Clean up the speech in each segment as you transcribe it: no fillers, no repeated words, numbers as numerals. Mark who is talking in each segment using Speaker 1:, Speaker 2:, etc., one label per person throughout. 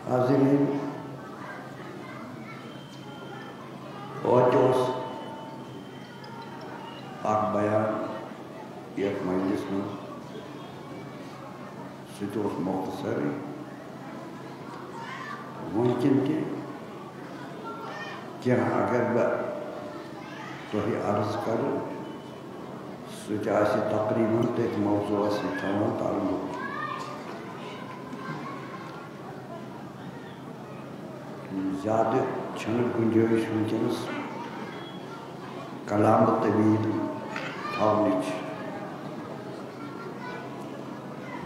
Speaker 1: हाज़िरीन ओस आख बयान एक मजलिस में सह मुख्तसर मुमकिन क्या अगर बह तुह अर्ज कर सह तकरीबन तथ मौजूस थवान ताल्लुक ज़्यादा गुंजाइश वनकस कलाम तवील थावनच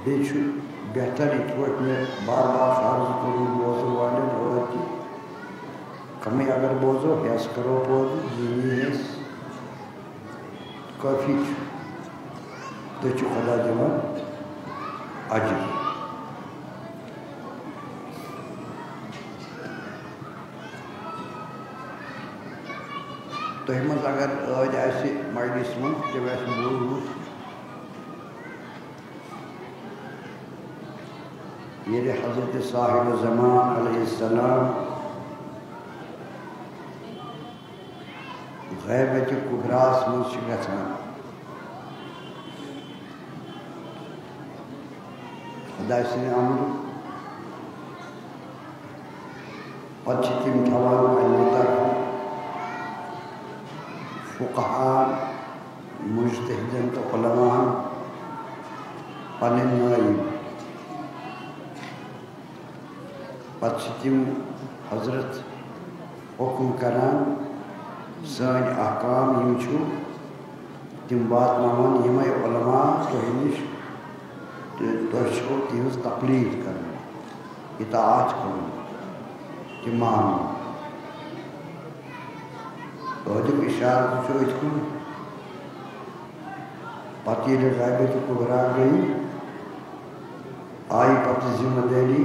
Speaker 1: बे बेहतर ये मे बार बार अर्ज करूँ बोजो वाले और कम अगर बोजो हेस करो बोजो काफ़ी तो खुदा दिवान अजर तुह मज अगर आज मजलिस मन जब बोलूत ये हज़रत साहिब ज़मान अलैहिस्सलाम ग़ैबत कुबरास मज गसान खुदा सद अमर पे तम थवान अल्लाह तरफ फ़ुक़हान मुज्तहिदन तो उलमान पन नाइब पे तम हज़रत हुक्म करान सान अहकाम तम वातनावन यमे उलमा तुह नश तो तिहज तकलीद कर इताअत कर कि मान अदुक इशारत इतकुन पे ये ग़ैबत कुबरा गई आई पे जिम्मेदारी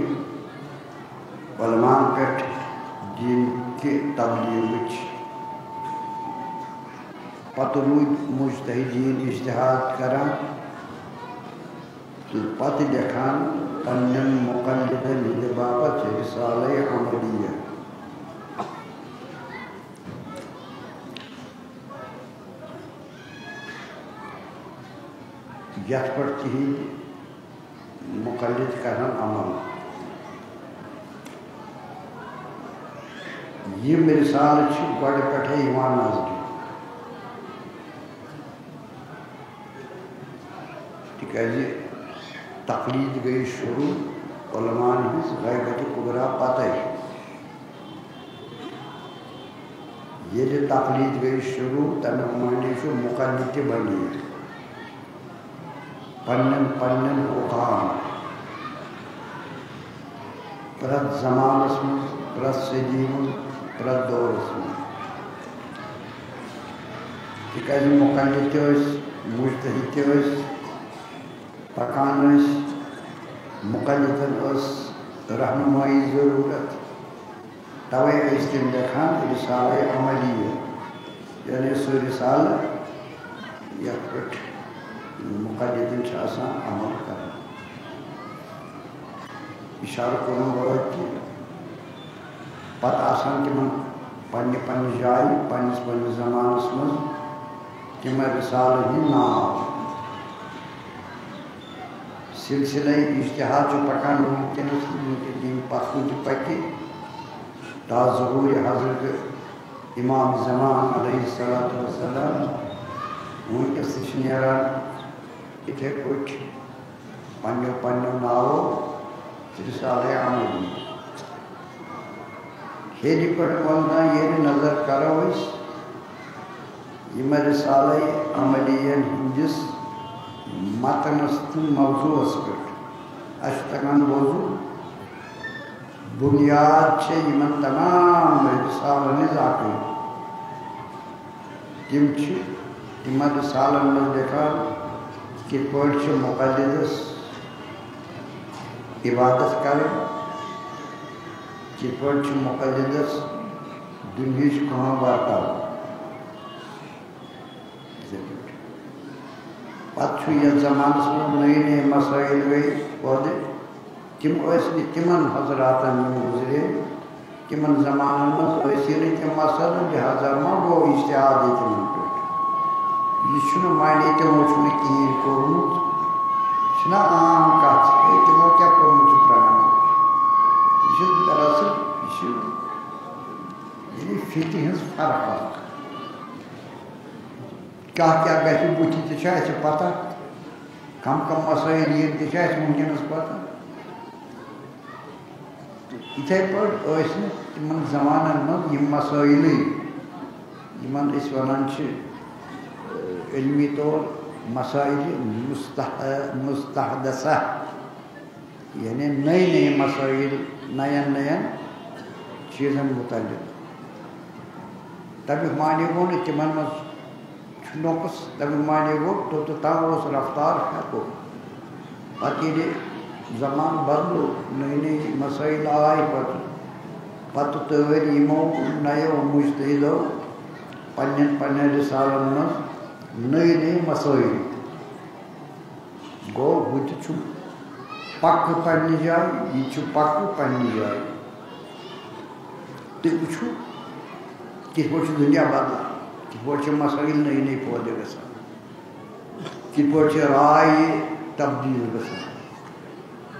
Speaker 1: उलमान पे दीन के तबलीग पे रूद मुज्तहिदीन इज्तिहाद करान तो पे लिखान पन्न मुक़ल्लिदन हिंद बाबत रिसाले अमलिया यथ पर तिहिंद मुक़ल्लिद करान अमल ये मिसाल गड पे नजर तिकाज तकलीद गई शुरू उलमान हिज ग़ैबत कुबरा पते ये तकलीद गई शुरू तमिक मानी मुक़ल्लिद बनी पन्न पन्न हुकाम प्रत ज़मानस में प्रत सदी में प्रत दौरस में तिकाज मुक़ल्लिद मुज्तहिद पकान मुक़ल्लिदन रहनुमाई ज़रूरत तवे तम लिखान रिसाले अमलिया यानी सह रिसाल यथ पे मुक़ल्लिदन अमल कर इशार कर पे तम पन्ने पन्ने जाय पन्निस पन्निस ज़मानस मज तम रिसाल ही नाव सिलसिला इज्तिहाद पकान वनकस दिन पकन पकि ता ज़हूर हज़रत इमाम ज़मान अलैहिस्सलातु वस्सलाम वनकस नान इथे पे पन्नो पन्नो नावो रिसाले अमली हेली पे वन ये नजर करो यम रिसाले अमलियन हंदिस मतनस तो मौजूस पे तगान बोजू बुनियाद इन तमाम रिसालन आकल तम रिसालन में लिखान कि मुक़ल्लिदस इबादत करें कि मुक़ल्लिदस दुनियाच कहाँ बर्ताव पे ये ज़मानस में नई नई मसाइल गई पौधे तिमन हजरातन गुजरे तिमन जमानन मज तम मसल लिहाजा मा गो इश्तिहाद तिमन पे यह माने तमो कहें कोर्मुत आम कत तमो क्या कोर्मुत प्राण यह दरअसल यह फिति हज फर्क क्या क्या गि बुथ तो पता कम कम मसाइल ये वनकस पता इथे पे तिमन जमानन मज मसाइल वन इल्मी तौर मसाइल मुस्तहदसा यानी नए नए मसाइल नयन नयन चीज़न मुतालिक तब माने गो न तिमन मज नोकस तब माने गो तो तम रफ्तार हेको पत जमान बदलो नई नई मसाइल आए पत तवर यमो नयो मुजतहिदो पन्न रिसालन मज नई नई मसाइल गो बुत पक पन्ने जाय यह पक पन्ने जाय तो वो कित दुनिया बदलान कित मसाइल नई नई पौधे गसान कित राय तब्दील गसान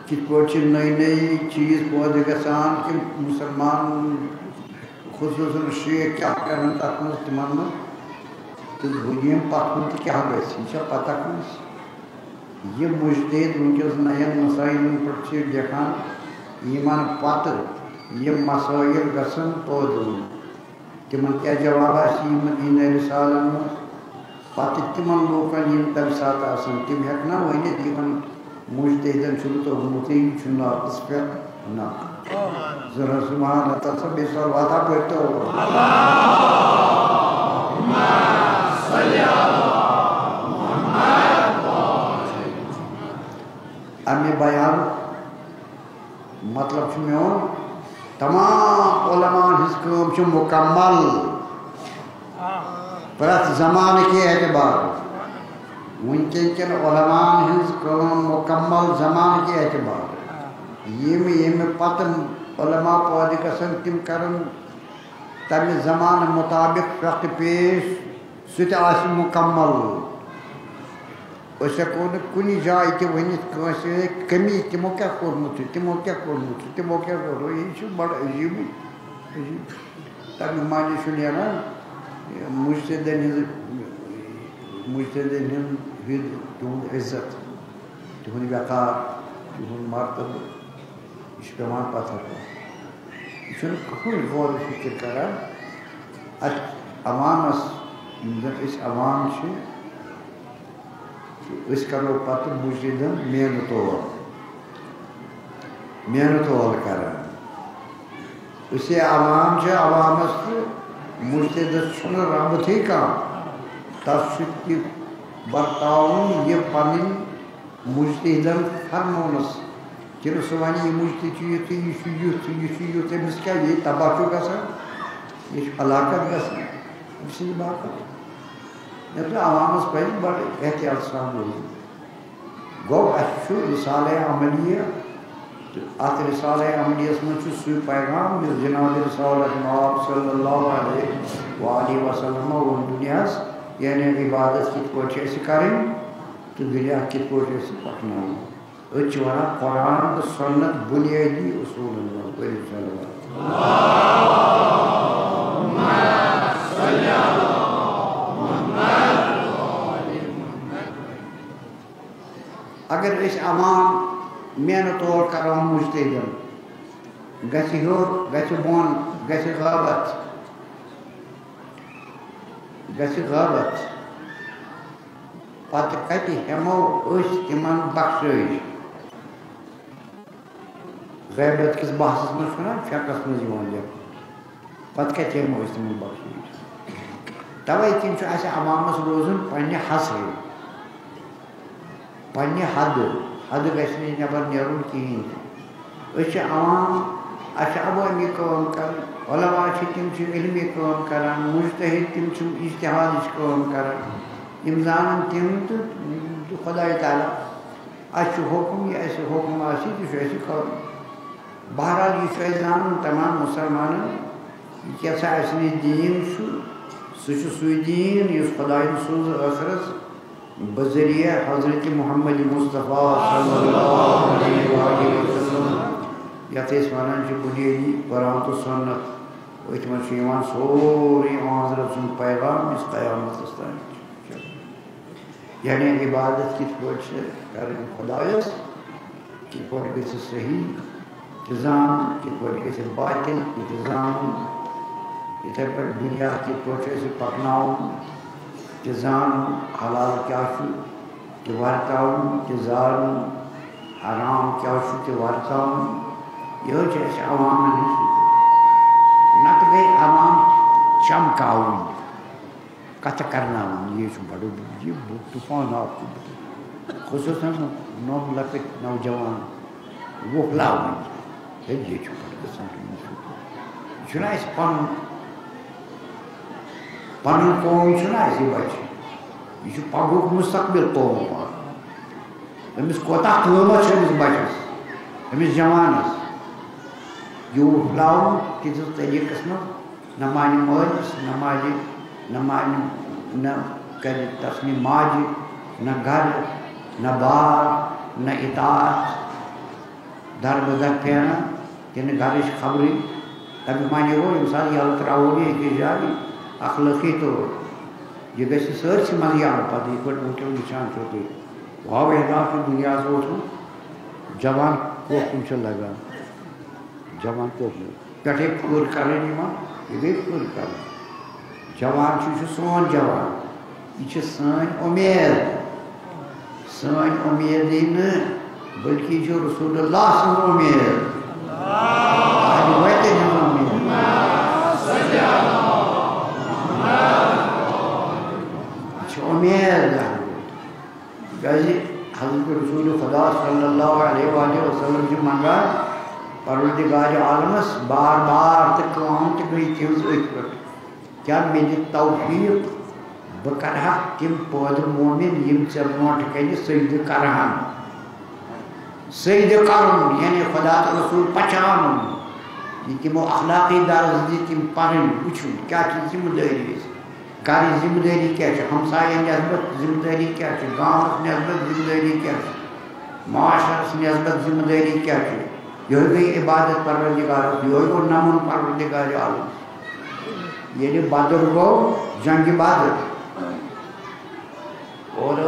Speaker 1: कित नई नई चीज़ पौधे गसान कि मुसलमान खुसूसन शेख क्या कर तथ मज तिमन तो यम पकन तो क्या गि पता कस यह मुजतहिद वनकस नयन मसाइल पे लिखान यमन पत यम मसाइल गसन पौधन तिमन क्या जवाब इन रिसालन मज पत तिमन लोकन तम सात तम हेकना वन यमन मुजतहिदन तोगमुत नातस पे ना जरा सुबहान अल्लाह बेसर वादा पढ़ते हो अमे बयान मतलब मोन तमाम उलमान हिज काम मुकम्मल प्रत जमान के एतबार वनकन उलमान हिज काम मुकम्मल जमान के एतबार यम पत उलमा पौधे गसन तिम कर तमे जमान मुताबिक वक्त पेश सह मुकम्मल हेको कुन जाय वन कमी तमो क्या कोर्मुत तमो क्या करो यह बड़ अजीब तमें माने नान मुजतहिदन तुंद इज्जत तुंद वक़ार तुंद मर्तब यह पेवान पता यह कहन गौर फिक्र करान अवामस अवाम करो पत मुजतहिदन मेहनत करान अवाम अवामस मुजतहिदस रबत कम तथ बर्तावन यह पन मुजतहिदन फरमोनस कि सह वन यह मुजतहिद युथ अमिस क्या ये तबाह गसान यह हलाकत गसान बात अवामस पे बड़ एहतियात सान रोजन गो रिसाल अमलिया तो अत रिसाल अमलियस मज सू पैगाम जनाब रिसालत नवाब सल्लल्लाहु अलैहि वसल्लम वो दुनियास यानी इबादत कित करें तो दुनिया कित पकन वन कुरान तो सुन्नत बुनियादी उसूल अगर अवाम मेहनत और करान मुजतहिदन गोर बोन गाबत पत कत हेमो तिमन बख्शिश गैबत किस बहस मज फेकस मज पत कत हेमो तिमन बख्शिश तवे किन अवामस रोजन पन्ने हसे पन्ने हद गि नबर नेरुन कहें अवाम अवामी काम कर उलमा तिम इल्मी काम करान मुजतहिद तिम इज्तिहाद काम करान यम जानन तिम तो खुदा ताला अच्छे हुक्म ये ऐसे हुक्म आसी तो ऐसे कर बहरहाल ये जान तमाम मुसलमान क्या असली दीन सु दीन इस खुदाइन सूज आखरस बजरिया हजरत मोहम्मद मुस्तफ़ा सल्लल्लाहु अलैहि वसल्लम यथ वन बुनियादी कुरान तो सुन्नत अथ मन सोरे हजरत सुन पैगाम इस क़यामत तान यानी इबादत कित कर खुदायस कित गि सही इंतजाम कित गि बातिल इंतजाम इथे पे दुनिया कित पकनाव इंतजाम हलाल क्या कि वर्तावन इंतजाम हराम क्या कि वर्तावन यह अवाम नत गई अवाम चमकावन कथ करना ये बड़ो ये तूफान आपको खुसूसन नौ लकट नौजवान वो लावन ये पन कौम बच्चे यह पगुक मुस्तकबिल कौम अमिस कोता कीमत बचस अमिस जवानस यह लावन किस तरीकस मज न मान मलिस न मान कर तस्नी माज न घर न बार न इताअत दर बदर फेना कि घर खबरी तब माने वो इंसान यह त्रावोगे कि जाए अखलाकी तो ये गसी सर्च मजिया पद ये उनके निशान छोटे वाह की दुनिया से जवान को कुछ लगा जवान को कटे पूर करें ये पूर कर जवान सोन जवान यह सन उम्मीद ही न बल्कि रसूलुल्लाह सल्लल्लाहु अलैहि वसल्लम उम्मीद हज़रत रसूल खुदा सल्लल्लाहु अलैहि वसल्लम की मंगा परवरदिगार आलमस बार बार तो कलाम तो गई तिज क्या मेरी तौफीक बह कर तिम पौध मोमिन यम ऐ ब्रोट कन सजद करहन सजद कर यानी खुदा तो रसूल पहचान ये तमो अखलाकी दर्ज दी तिम पढ़ वुचन क्या जिम्मेदारी घर जिम्मेदारी क्या हमसाय नस्बत जिम्मेदारी क्या गाँव नस्बत जिम्मेदारी क्या माशरस नस्बत जिम्मेदारी क्या यह गई इबादत परवरदिगार यह गो नमन परवरदिगार आलम ये बदर गो जंग बदर और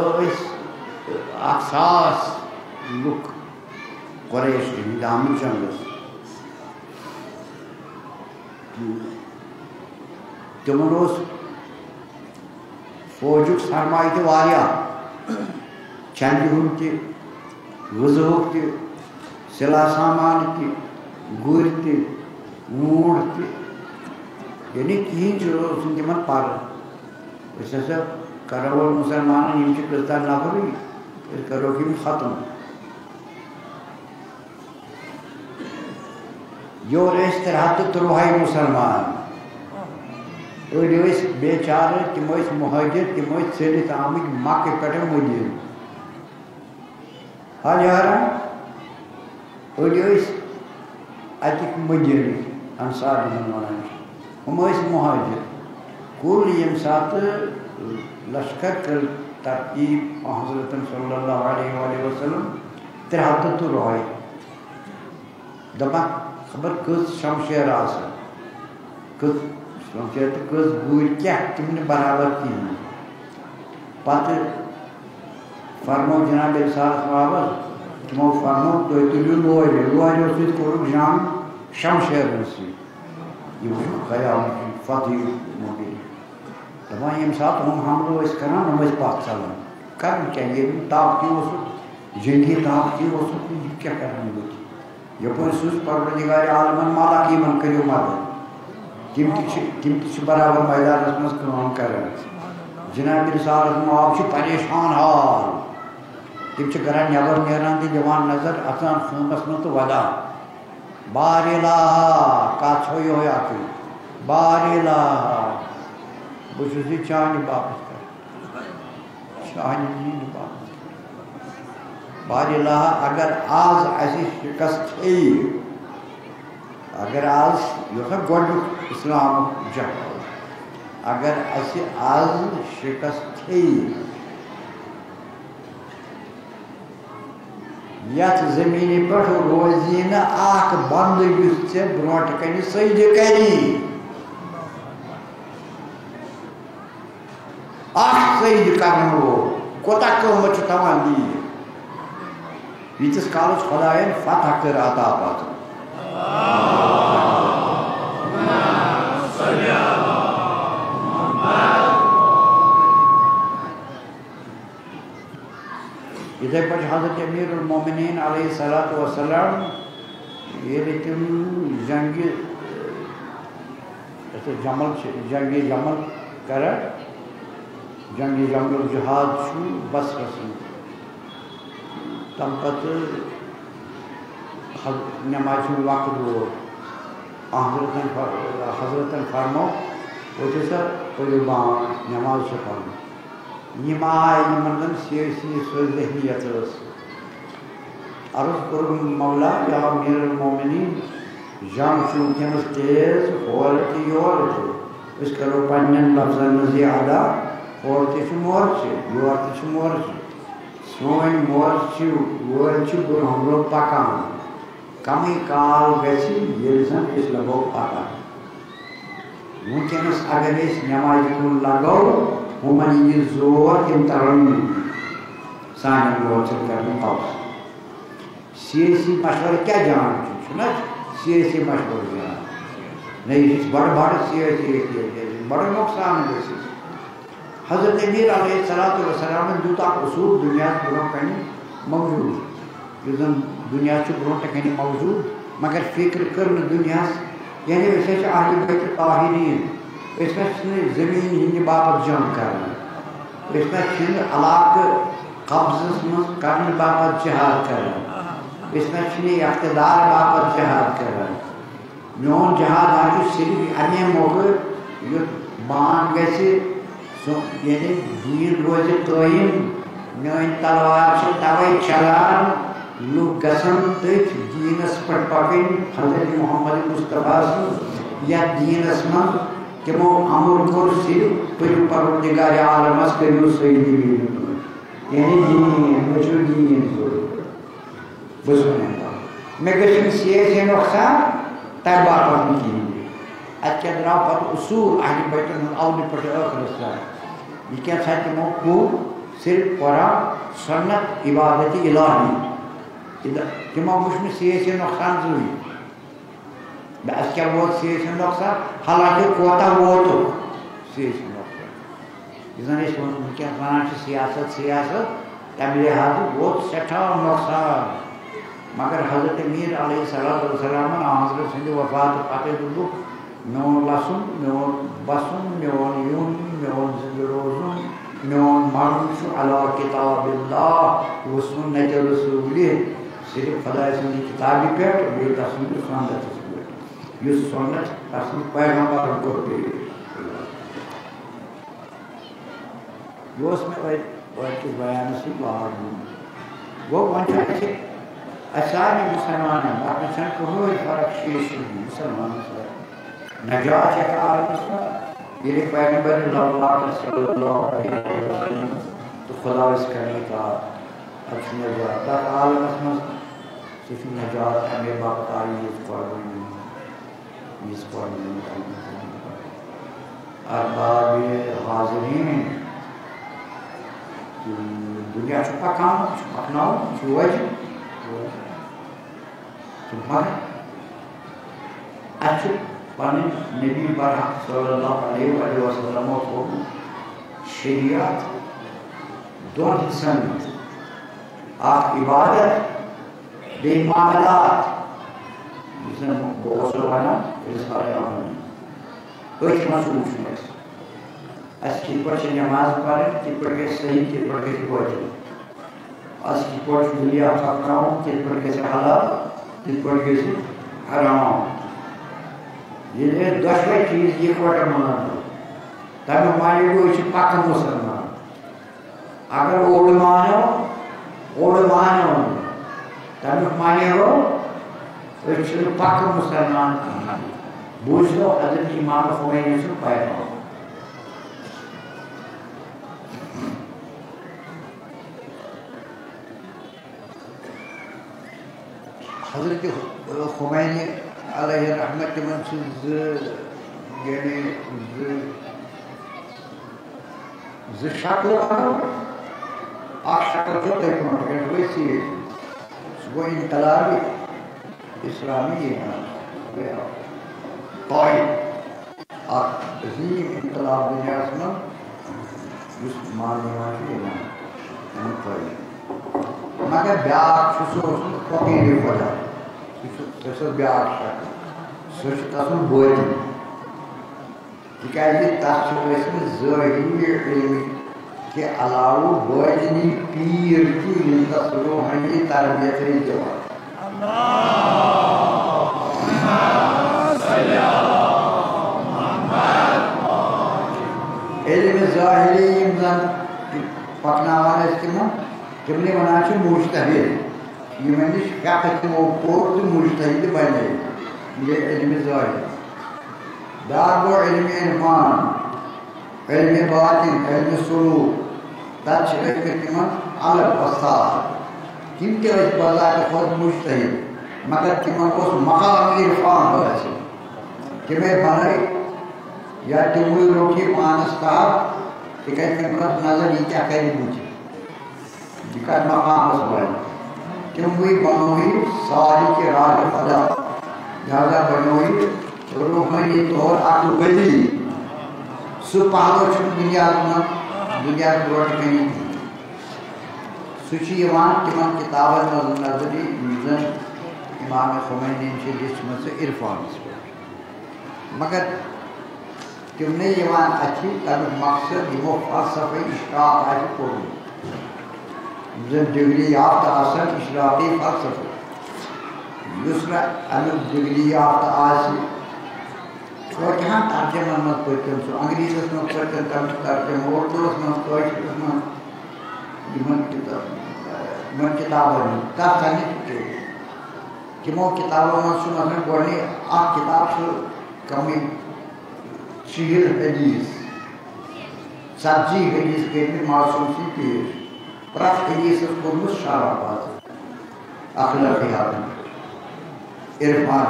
Speaker 1: असास लुक कुरैश दाम जंगस तिमन फौजुक सरमाय तो चंद हूं गजहुक सिला सामान गुर ऊंट यानी कहें तिम पर करो मुसलमान कृता नफर करो खत्म योर 313 मुसलमान अड़ बेचार तम मुहाजिर तम चलित आमत मक्के पे मदीन हजार अड़ अतिक मदीन अंसार वन हम मुहाजिर कुल यम सात लश्कर कर तरकीब हज़रत सल्लल्लाहु अलैहि वसल्लम 313 दपा खबर कस शमशेर कस शमशेर तो कस गुर क्या तुम बराबर कहें पत फरमो जनाब साहब तमो फरमो तो तुलू लोर कोर जान शमशेर ख्याल फतेह मोदी दपान यम सात हम हमलो करान हम पथ चलान कर क्या ये ताकती जंगी ताकती क्या कर यपर सूस परवरदिगार आलमन मालाकीमन करियो मदद तिम बराबर मैदानस मज काम कर जनाब रिसालत माब परेशान हाल तिम कर नबर नेरान तो दिवान नजर अचान खूनस मज तो वदान बारिला कथ यो बारिला बहुत चान बापत कर चान बापत बारिल्लाह अगर आज ऐसी शिकस्त थी, अगर आज यह गोडु इस्लाम जहां अगर ऐसी आज शिकस्त थी यथ जमीन पर रोजी न आख बंद युस ब्रोट कन सैद करी आख सैद कर कोता कहमत तवान दी यीतिस कालस खुदायन फतह कर अता पात इधर पर हज़रत अमीरुल मोमिनीन अलैहिस्सलातु वस्सलाम ये तुम जंगी जंगी जमल कर जंगी जंगल जिहाद बस रसूल तम पत नमाज वक्त वो हजरतन फरमो वो नमाज से फरमो निमाय निमंदन सियासी ज़हनियत अर्ज़ कर मौला या अमीरुल मोमिनीन जान चुनकस तेज और योर इस करो पन्न लफ्ज़न ज़्यादा और मोर्च योर मोर्च सोन मोर्च वोर हमरो पकान कमी काल गसी येलसन इस लगो पकान वुनकस अगर इस नमाज कुन लगो हुमन ये जोर के तरन साने मोर्च करने पास सियासी मशवरा क्या जान ना सियासी मशवरा जान नहीं इस बड़ सियासी बड़ नुकसान है हज़रत अमीर अलैहिस्सलातु वस्सलाम दूता उसूल दुनिया ब्रोह कनी मौजूद युजन दुनिया ब्रोह कनी मौजूद मगर फिक्र कर दुनिया यानी वैसे आहले बैत ताहिरीन इसमें ज़मीन हिंद बापत जंग करना इसमें अलाक कब्ज़ करने बापत जिहाद करना इसमें इक़्तिदार बापत जिहाद करना मोन जिहाद आज सिर्फ अमे मौके बान गए यानी दीन रोज कायम मान तलवार तवे चलान लूक गसन तथ दीनस पे पकन हजरत मोहम्मद मुस्तफा या दीनस मन तमो अमर कोर सिर्फ परवरदिगार आलमस करियो सही यानी दीन बस मैं गशन सियासी नुकसान तब बापत नहीं अच्छा द्राव पर उसूल आहले बैतन औल पर आखिर ये क्या था कि वो सिर्फ परा सुन्नत इबादत इलाही जमा मुश्किल सियासी नुकसान जुई बस क्या वो सियासी नुकसान हालांकि कोता वो तो सियासी नुकसान इधर इस क्या माना सियासत तब लिहाज वो सठा नुकसान मगर हज़रत अमीर अलैहिस्सलातु वस्सलाम हज़रत सिंध वफात पाते दुलु मेन लसन मेन बसन मेन यून मेन रोजुन मेन मरण अला किताबिल्लाह व सुन्नत रसूल सिर्फ खुदा सदी किताब पे बे तस्वीर सुन्नत ये सुन्नत तस्वीर पैगंबर को पे योस में और के बयान से बाहर वो वंचा के असानी मुसलमान है आपने सन को हो फर्क शेष मुसलमान से नजात है ये पैगंबर सल्लल्लाहु अलैहि वसल्लम तो खुदा इस करने का अच्छी नजात आलम में सिर्फ नजात हमें बाताई इस पर अरबाब हाज़रीन दुनिया छुपा काम छुपनाओ छुआ तुम्हारे अच्छे पानी नबी बरहक सल्लल्लाहु अलैहि वसल्लम को शरीयत दो हिस्सों में आप इबादत बेमामलात जिसमें बहुत सुहाना इस बारे में कोई मसरूफ़ नहीं अच्छी पढ़े नमाज पढ़े कि पढ़े सही कि पढ़े पढ़े अच्छी पढ़ दुनिया पकड़ाऊँ कि पढ़े से हलाल कि पढ़े से हराम ये दशवें चीज़ ये कोटा माना तब हमारे को इसे पक्का मुसलमान अगर वो मानो और मानो तब माने हो तो पक्का मुसलमान बूझ लो हज़रत इमाम खुमैनी से पैदा हज़रत खुमैनी अलैहि रहमत मंसूब यानी शक्ल शक्ल जो तक वैसी वो इनकलाबी इस्लामी है ताई और अजीम इनकलाब दुनिया में उस मानने वाली है ताई मगर ब्याह सुसो फकीर वाला सुसो ब्याह शक्ल सुसो तसु बोझ तिकाज़े ताशुवेशन ज़ाहिरी के अलावा बोझनी पीर की इंतज़ारों हंडी तरबियत रे जवाब इल्म ज़ाहिरी इंसान पकना वाले इसमें किमने बनाचे मुश्तहिद ये मैंने क्या कहते हैं वो पोर्ट मुश्तहिद बने ये इल्म ज़ाहिरी दागो इल्म इरफान इल्म बातिन इल्म सुलूक तच्छ किमा अलग बसार किम के इस बाजार के खुद मुश्तहिद मगर किमा को मकाम इरफान बस कि मैं बनाई या तुम रोटी मानसता कि कहते हैं नजर ये क्या करें मुझे दिक्कत मकाम बस बन तुम भी बनोही सारी के राज फला ज़्यादा बनोही रूहानी तौर आकल बली सुपालो चुन दुनिया रोड कहीं सुचियवान तिमन किताबन नजरी मीज़न इमाम खुमैनी से जिसमें से इरफान मगर तुमने यवान अच्छी तब मकसद वो फ़लसफ़े इश्क़ाक़ आज पढ़ो जब डिग्री याफ्ता असल इशराक़ी फ़लसफ़े दूसरा अलग डिग्री याफ्ता आज और यहाँ तर्जमा मत पढ़ते हैं अंग्रेज़ी में पढ़ते हैं तर्जमा उर्दू में पढ़ते हैं मन किताबों में तब जाने कि वो किताबों में सुना है बोलने आप किताब से कमी शीर हदीस सब्जी हदीस के भी मासूम सी पेश प्राप्त हदीस को मुशारा बात अखलाक़ियात इरफान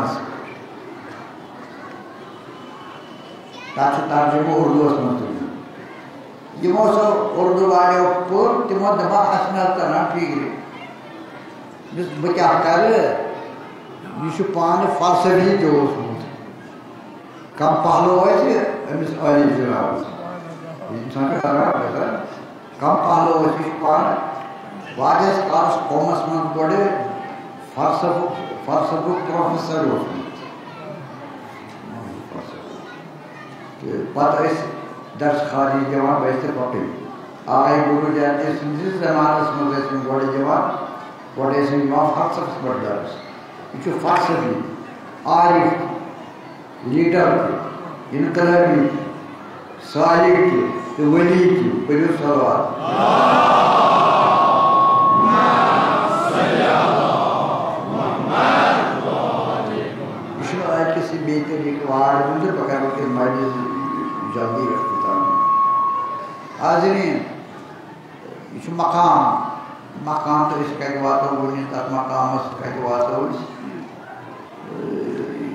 Speaker 1: ताकि तर्जुमा उर्दू में ये मौसम उर्दू वाले ऊपर तिमो दबा असनल करना ठीक है जिस बच्चा कर ये पान फ़लसफ़ी जो कम पहलू है अमिस आली जनाब इंसान का रहा कम पहलू है पान वाजिस काश कॉमर्स में बड़े फ़लसफ़ी प्रोफेसर हो पता इस दर्श खाली जवान वैसे पटे आए गुरु जाते जिस ज़माने में वैसे बड़े जवान बड़े से जवान फ़लसफ़े पर दर्श जो फ़लसफ़ी आरिफ लीडर इनकलाबी सालिक की वली की बड़ी सवाल इसमें आज किसी बेहतर एक वार्ड में तो पकड़ के मारी जल्दी रखता हाज़रीन इस मकाम तो इसका बात हो नहीं तक मकाम इसका बात हो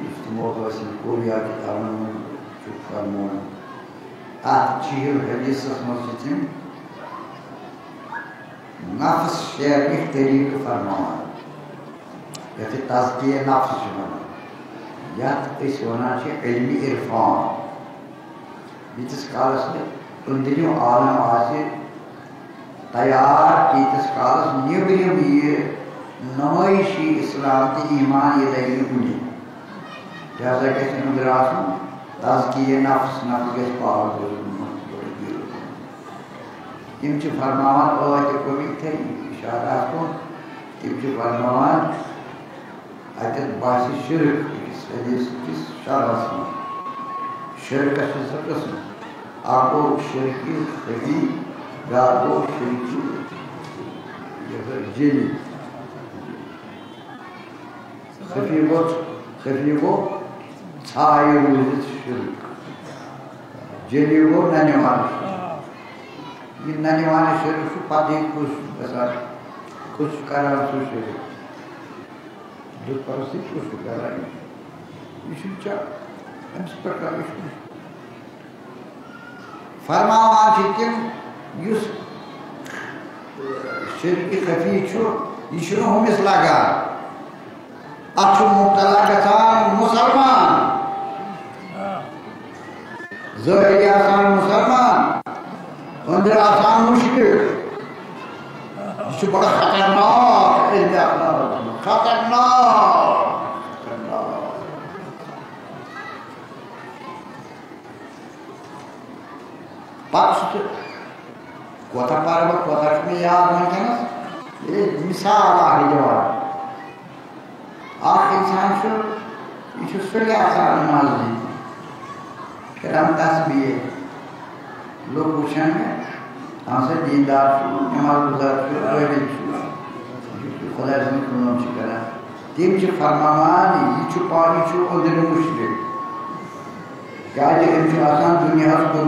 Speaker 1: इस मौका से कोरिया की तारण चुप करना आज चीज़ हदीस मस्जिद नफ्स शेयर की तरीक़ फरमाना कहते तज़किया नफ्स बना या इस वना से इल्मी इरफान जिस कालस में उन दिनों आलम आसे तैयार की जिस कालस नियम ये नमाइशी इस्लाम की ईमान ये लगी उन्हें जैसा कि समुद्रास में तज़किया नफ्स के पार इम च फरमान और जो कभी थे इशारा को इम च फरमान अतः बासी शिर्क किस शाबाश में शिर्क से सकस आपको शिरकी खरी रातो शिरकी جيلي خفيفو صاير وزت الشرك جيلي هو نانيوان نانيوان الشرك شو पादी कुछ कारण सुशे जो परस्थित कुछ कारण इशुचा इंस्पेक्टर इशु फरमावा चिकिम युस शिरकी खफी चो इशु हम इस लगा अक्षु मुक्तला कसान मुसलमान ज़ोहरी आसान मुसलमान अंदर आसान मुश्किल इशु बड़ा खतरनाक Pak kota Parva, kota Kmiya, macam ini misal ahli jawab. Akhir insan itu sudah asal namaz. Keram tasbih, लोग पूछेंगे हमसे दीनदार नमाज गुजार खुदा से कुनम शिकरा तीन च फरमान ये च पानी च अंदर मुश्किल क्या जे इन आसान दुनिया को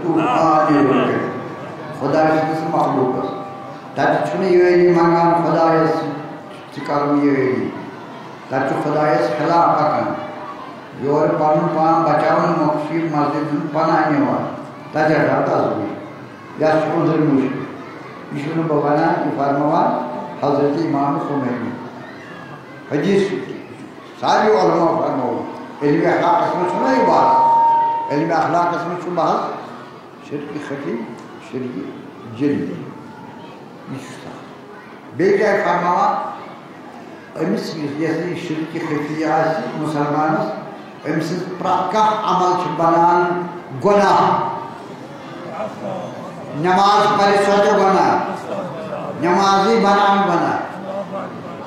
Speaker 1: तू आने लगे खुदा से मखलूक ताकि चुने ये मांगान खुदा से सिकारम ये ताकि खुदा से खिलाफ करन योर पान बचावन मक्सद मस्जिद बनाने वाला ताजा राता हुई या उधर मुश्किल विष्णु भगवान की फरमान हजरत इमाम खुमैनी हदीस सारी उलमा फरमाओ इल्म अखलाक इसमें सुना ही बात इल्म अखलाक इसमें सुना शिरक खफी शिरक जली इसका बेजा फरमावा अमिस जैसे शिरक खफी आज मुसलमान अमिस प्राका अमल बनान गुनाह नमाज परिशोध बना नमाजी बनान बना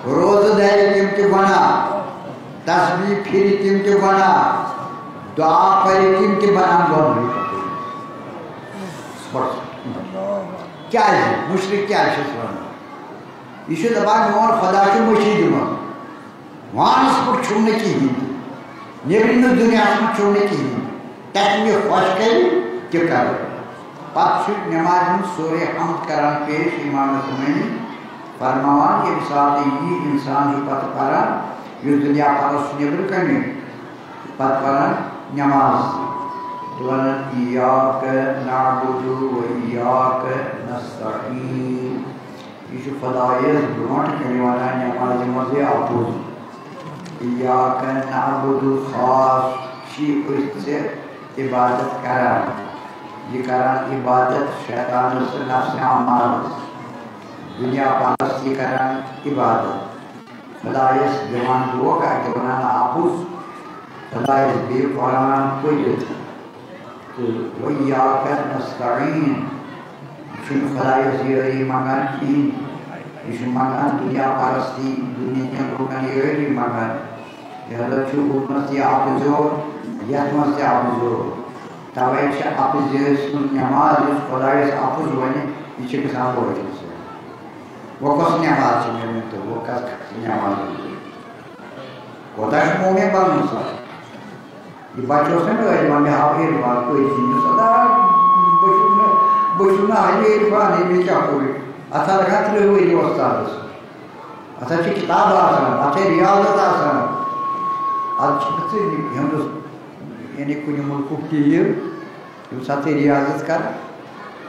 Speaker 1: रोज दही कीमती बना तस्बीह फिरी कीमती बना दुआ परी कीमती बनान बना क्या है मुश्किल क्या है इशू दबान मोहन खुदा की मुशीद में वानस पर छूने की ही नेबरिन दुनिया में छूने की ही तकनीक खुश करी क्या कर पाँच नमाज में सूर्य हम करान पेश इमाम खुमैनी फरमावान ये साथ ये इंसान जो पत करा ये दुनिया पर सुनेबर करने पत करा नमाज दुआन इयाक नाबुदु व इयाक नस्तईन ये जो फदाइल दुआन करने वाला नमाज में आपूज इयाक नाबुदु खास शी उससे इबादत करा ये कारण इबादत शैतान से नफ्स अमार दुनिया परस्ती कारण इबादत खुदायस जवान दुआ का के बनाना आपूस खुदायस बेफरान कोई तो वैया कर नस्तईन शुन खुदायस ये मंगन की इस मंगन दुनिया परस्ती दुनिया के लोगों ये मंगन ये हज़रत हुकूमत से आप जो यत्म से आप जो तावेश आप जिस नमाज जिस खुदाई से आप जुआने इसे के साथ हो रही है वो कस नमाज में तो वो कस नमाज खुदाई मोमे बांध सा ये बच्चों से ना ये माने आप ये बात कोई चीज़ सदा बचुना ये बात नहीं क्या कोई अच्छा लगा तो वो ये वस्ता है अच्छा की किताब आसान अच्छे रियाज़त आसान आज कितने हम लोग यानी कुछ मुल्क की ये साथ रियाज़त कर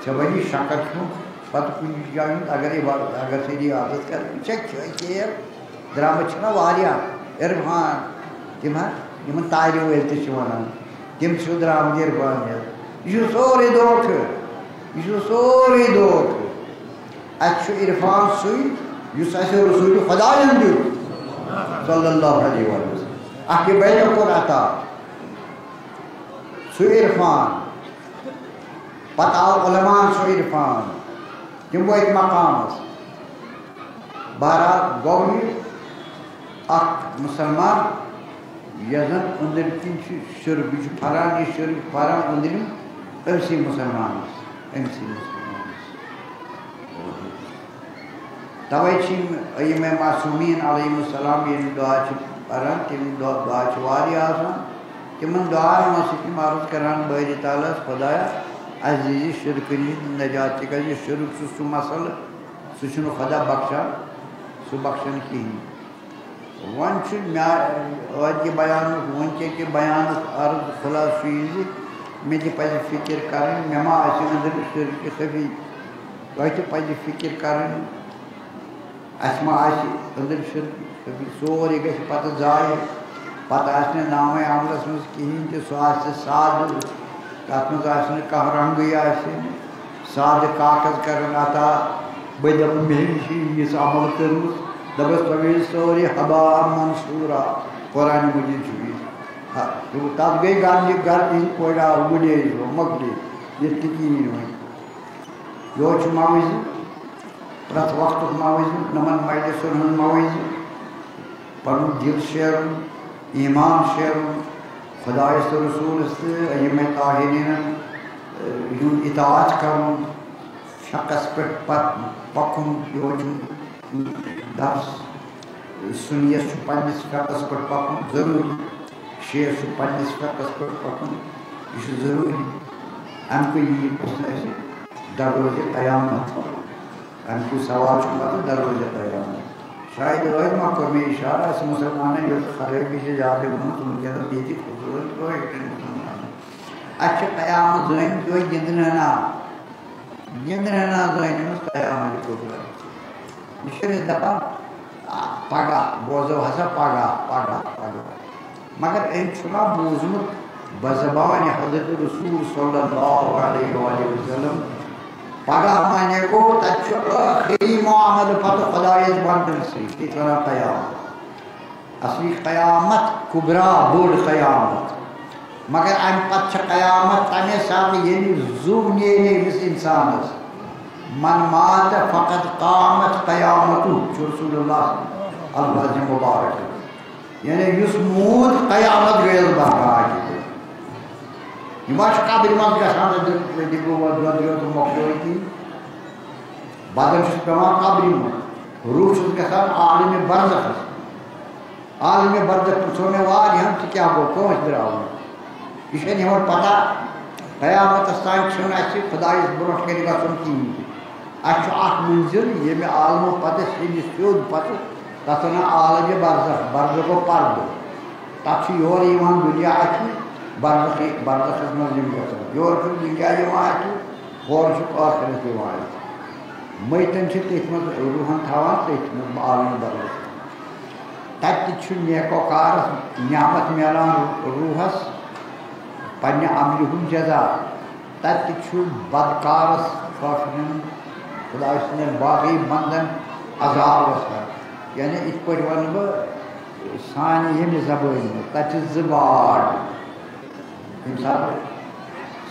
Speaker 1: चवनी शक्कर क्यों पत कुछ जान अगर ये बात अगर से रियाज़त कर चेक किया ड्रामा चना वारिया इरफान किमा यमन तारियो वेल्टे चवाना किम सुद्राम देर बाने यू सोरे दोक अच्छु इरफान सुई यू सासे रसूल खुदा यंदु सल्लल्लाहु अलैहि वसल्लम आके बैठो को आता सुइरफान पताओ उलमान सुइरफान किम वो एक मकाम बारा गौरी अक मुसलमान यजन उन्दिर तीन शुरू बिच फरान ये शुरू फरान उन्दिर एमसी मुसलमान तवे अयम मासूमीन अलैहिस्सलाम ये दुआ परान तम दुआ तिमन दुआन मम अर्ज करान बारी ताला खुदाया अजीज शिरक नजात यह शिरक सह मसल सह खुदा बख्शान सह बख्शन कहें वन बयान वन के बयान अर्ज खुलास मे पे फिक्र कर मे मा अंदर शिरक खफी तह पे फिक्र कर अंदर शिरक खफी सोरे ग जाय पता नाम अमलस मज कहें सह साद तथ मज कह रंग साद कागज कर अता बह दप मे यीस अमल कर दपस पवे सोरे हबा मंसूरा कुरान मजीद तब गई गर कोड़ा गुड़े मकले ये कहें यो मवज़ प्रत वक्त मवज़ नमन मजलिसन हूँ मवज़ पन दिल शेर ईमान शेर खुदायस रसूलस अयम ताहिरीन इताअत कर शक्स पे पकुन यो दर्स सुनियत पन्निस फकस पे पकुन जरूरी शेर पन्निस फकस पे पकुन यह जरूरी अमक यी दरोज क़यामत अमक सवाल दरोज क़यामत शायद रोज मा कर मे इशारा मुसलमान खराबी से जाते खूबसूरत अच्छे क़यामत जन जो गिंदना जन क़यामत यह दपा पगा बोजो हसा पगा पगा पगा मगर अमा बूजमुत बज़बान हज़रत रसूल सल्लल्लाहु अलैहि वसल्लम पगा माने को आखिरी मामल पत खुदायस बंदन से क़यामत असली क़यामत कुबरा बोड़ क़यामत मगर अम पत क़यामत तमे साथ ये जुब ने इंसान मन मात फ़कत क़ामत क़यामत रसूलुल्लाह अल्लाह मुबारक यानी युस मूद क़यामत गयल बरकत यह कब्र मज गो मखलूकी बदन पेवान कब्र मज रूह गसान आलम बरज़ख पुछो मे वारियन क्या गो कस द्राव यह पता क़यामत तान खुदायस ब्रोह कर गन कहें मंजिल ये आलमो पत स्योद पत तथ वन आलम बरज़ख गो पर्द तथ योर दुनिया बरज़खस मज योर दुनिया हौर आखिरत मैतन तथ मज रूहन थवान तथ आलम बरज़ख तत नेकोकारस नियामत मिलान रूहस पन्ने अमल हुंद जजा तत बदकारस खुदा बाकी बंदन अजाब यानी इत पे वन बह सान ये जबान तत जबाड़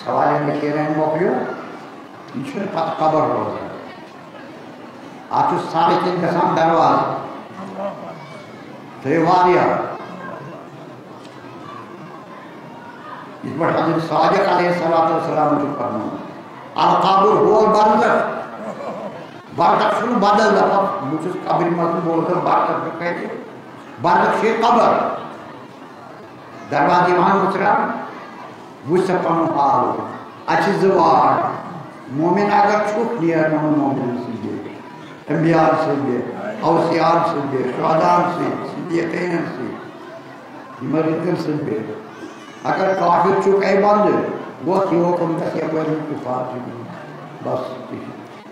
Speaker 1: सवाल नकीरन मोकलियो यह पे कबर रोजान अत सारे कन गसान दरवाज थे वारिया इस पर हज़रत सादिक अलैहिस्सलाम फरमान अल कब्र हुवल बरज़ख बरज़ख शुरू बदल दफा मुझे कब्र मत बोलकर बरज़ख कहते बरज़ख से कब्र दरवाजे वहां मुचरा वुस पन हाल अच्छी जवार मोमिन अगर छुप लिया न मोमिन से अंबियार से औसियार से शुहदार से सिद्दीक़ीन से मरीजन से अगर काफिर चुक बंद वो हुक्म कुफार बस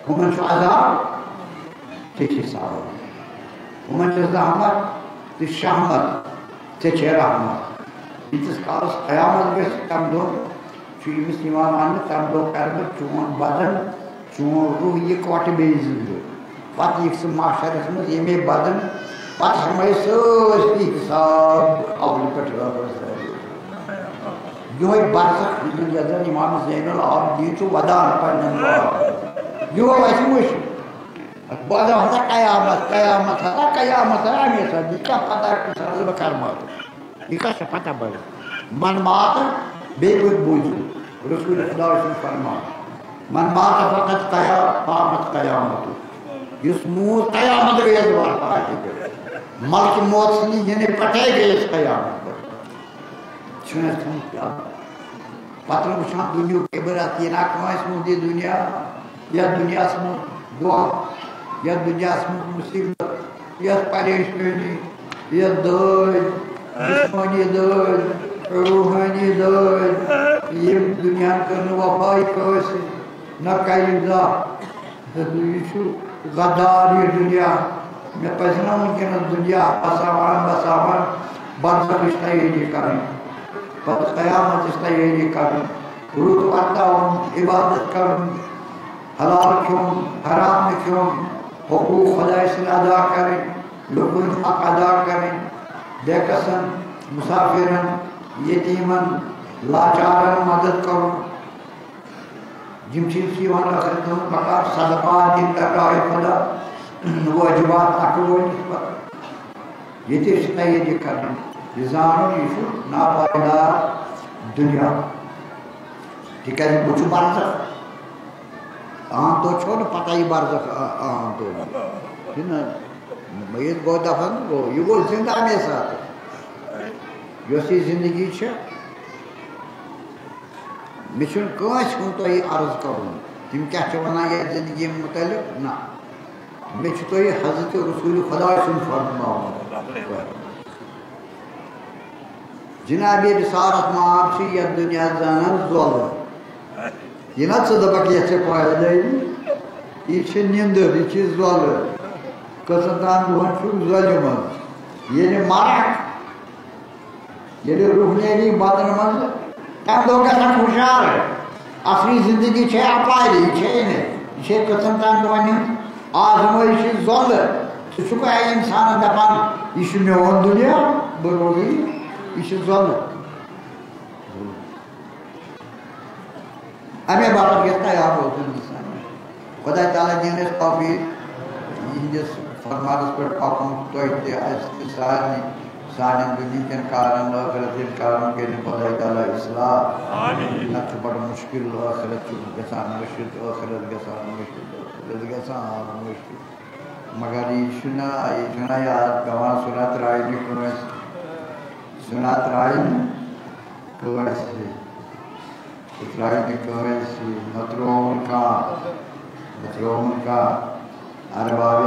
Speaker 1: हुमन अजाब थे हिसाब हुमन जहमत तो शहमत थे रहमत यीस कालस क़यामत गि तम दो वन तम दो कर चोन बदन चोन रूह इकवट बे जिंदगी पत सह माशरस मज ये बदन पत हमें सारी हिसाब अवल पे यो बरज़ख इमाम ज़ैनुल आबिदीन वदान पन्न यो वश बद हसा क़यामत क़यामत हसा क़यामत हमेशा क्या पता कर यह पता बड़ मन मात बे बूझ रसूल खुदा फरमान मन मात फकत कामत कयामत युस मूत कयामत गए मल की मौत नहीं यानी पटे गए कयामत छुने तुम क्या पात्र उछान दुनिया के बरात ये ना कमाइस मुझे दुनिया या दुनिया से दुआ या दुनिया से मुसीबत या परेशानी या दर्द जिस्मानी दर्द रूहानी दर्द ये दुनिया करने वफाई कैसे न कायदा गद्दार ये दुनिया मैं पहचाना उनके न दुनिया बसावन बरसत इसका ये नहीं करें पर क़यामत इसका ये नहीं करें रुत आता हूँ इबादत करूँ हलाल क्यों हराम क्यों हुकूक खुदा से अदा करें लोगों हक अदा करें बेकसन मुसाफिरन यतीमन लाचारन मदद करूँ जिम चीज़ वाला करते हैं मकार सदक़ात दिन का फला वाजिबात अकलों पर ये चीज़ नहीं ये करना रिज़ान यीशु नापायदार दुनिया ठीक है कुछ बारज़ आम तो छोड़ पता ही बारज़ आम तो है ना मैं बहुत दफ़ा ये वो जिंदा में साथ यो सी ज़िंदगी छे मिशन काश हूँ तो ये अर्ज करूँ तुम क्या वना ये जिंदगी मुतल्लिक़ ना मे तो ये हज़रत रसूल खुदा सुन फरमा जनाब रिसालत माप या दुनिया जाना जोल ये ना सदबक ये पायदे ये निंदर ये जोल कसदान जोलम ये मारक ये रूहनी बदन मज तब लोग खुशाल असली जिंदगी छे अपारी छे छे कसदान आजमाइश जोल सुखा इंसान दपान यह मोन दुनिया बरोगी यह जोल अमे बात तैयार हो खुदा ताला दिन काफी हंदिस फरमानस पे पाकम तो सारे दुनिया कारण आखिरत कारण के खुदा ताला इस्लाह आमीन नत बड़ मुश्किल आखिरत गसान मुश्किल आखिरत गसान मुश्किल मगर ये याद गवां सुनत राय मतरों का अरबाब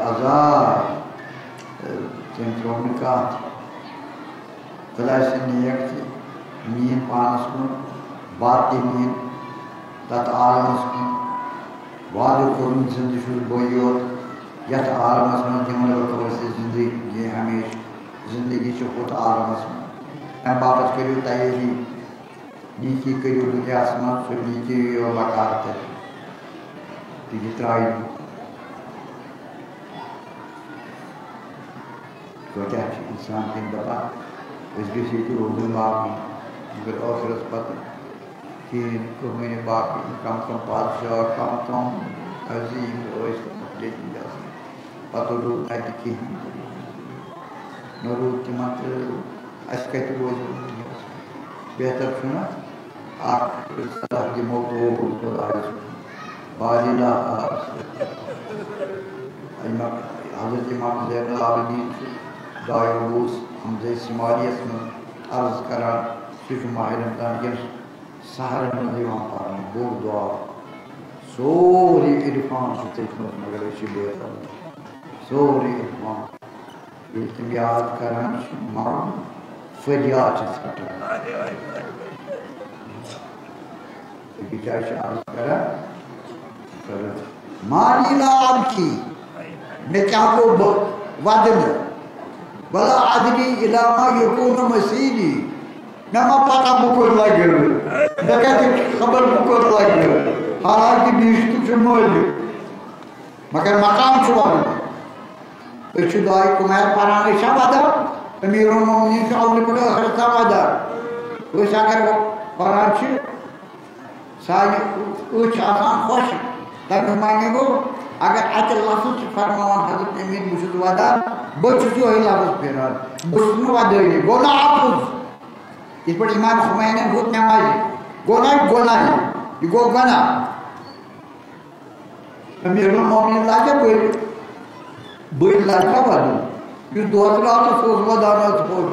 Speaker 1: आज़ाद का खुदा से नियत मीन पानस कुन बात मीन तत आलमस कुन वाद कोन जिंदगी बोयोत यत आलमस में जमल वसे जिंदगी ये हमेशा जिंदगी से खुद आलमस में बाबत करियो तैयारी नीति करियो दुनिया आसमान से नीति और बकार ती त्राई तो क्या इंसान के दबा इस विषय की रोज़ बाप मगर आखिरत पता कि को मैंने बाप कम बादशाह कम अजीम और इसको लेकिन जा पता दो नहीं कि नरूद के मात्र ऐसे तो वो बेहतर सुना आप सलाह की मौत को आज बाजिला हज़रत इमाम ज़ैनुल आबिदीन दायूस हमज़े सिमारियत में अर्ज़ करा सिर्फ माह रमज़ान के सहर में दीवान पर बोल दुआ सोरी इरफान से मगर इसी बेहतर सोरी इरफान तुम याद करा मां फरियाद करा मानीला आपकी मैं क्या को वादन बला आदमी इलामा यकून मसीनी नमा पता मुकुर लगे मैं कहते खबर मुकुर लगे हालांकि बीच कुछ मोल मगर मकाम छुआ दाई कुमार पराने शाबादा अमीरों मोमिनीन का औले बड़ा खर्चा वादा वो सागर परांची सारे कुछ आसान खुश तब मांगे को अगर अचल लफ्ज़ फरमान हज़रत अमीर मुशद वादा बच्चों जो है लफ्ज़ फिरार बच्चों वादा ही बोला आप इस पर इमाम खुमैनी बहुत नमाज़ी गोना ये गो गना अमीरुल मोमिनीन लाके बड़ी लड़का बनो ये दूसरा तो सोच वदाना सोच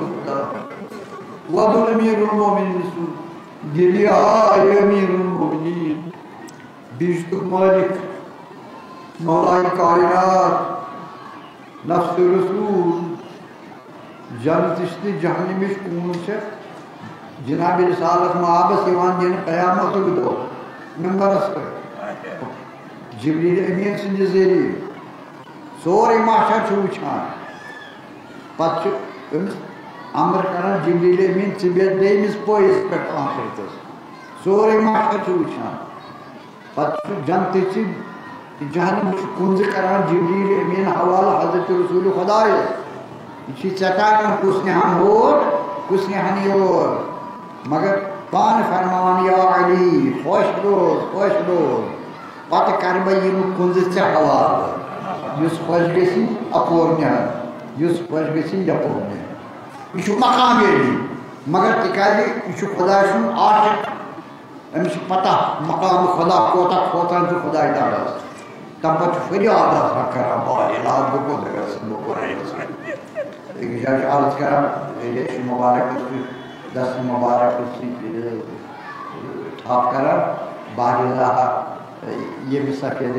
Speaker 1: वदुल अमीरुल मोमिनीन गिलिया अमीरुल मोमिनीन बिश्तु मालिक मौलाए कायनात नफ्स रसूल जन्नत जहन्नम कून से जनाब रिसालत महाबस इवान दिन क़यामत दो नंबरस पर जिब्रील अमीन सिंध ज़रिए सोरे माशर वुचान पत् अमर कर जिब्रील अमीन सिबियत देमिस पोइस पे सोरे माशर वुचान पत् जन्नत जहन्नम कुंज कर जिब्रील अमीन हवाला हज़रत रसूल खुदा चटान कुछ हम और कुछ हनी और मगर पान फरमान या अली खुश रोज पत कर बह कुंज से हवाल खुश गसी अपोर खुश गसी यपोर यह मकाम मगर तिकाज खुदा आशिक अमिस पता मकाम खुदा कोता खोतान खुदा ताला तब पे फरियाद अर्ज कर मुबारक दस मुबारक आप कर बारिला ये भी सके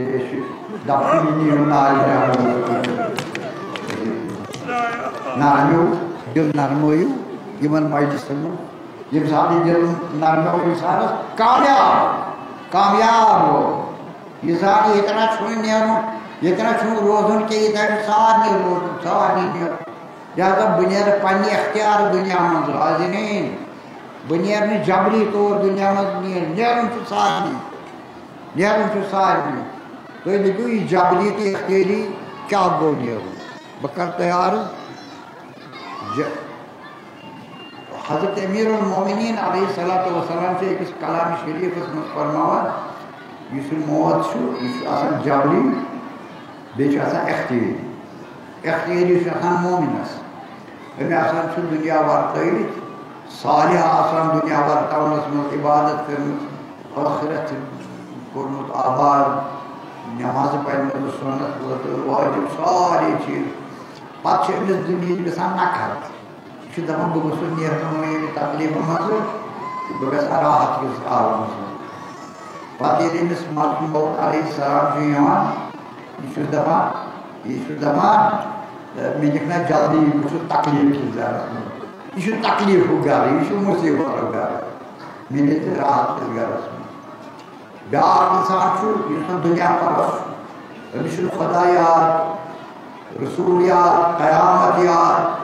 Speaker 1: नारमो दिल नरमोयू यमन मजलिस यम साथ दिल नरमो इंसानस कामयाब हो ये साथ इतना छुन नेरों इतना छुन रोजन के इधर साथ नहीं लिहाजा बनेर पन्ने अख्तियार दुनिया मज हाज़िरीन बनेर न जबरी तौर दुनिया मज नेरुन सारनी तो लिखो ये जबरी तो अख्तियारी क्या गो नेरुन बह कर तैयार हज़रत अमीरुल मोमिनीन अलैहिस्सलातु वस्सलाम से एक कलाम शरीफ में फरमावन इस मौत यह जबरी बेच अख्तियारी मोमिनस अमे दुनिया वार तैरित सालिह दुनिया वार तवनस मज इबादत कर आखिरत कोर्मुत आबाद नमाज पढ़ सुन्नत वाजिब सारे चीज पे दुनिया गसान नखरत दपान बह गो नेर तकलीफ मज बह गस राहत किस आलमस पे मलक मौत अलैहिस्सलाम यह दपान मे निकना जल्दी बह तकलीफ किस गरस यह तकलीफ गर यह मुसीबत गर मे नी राहत किस गरस ब्या इंसान दुनिया पर अमिस खुदा याद रसूल याद क़यामत याद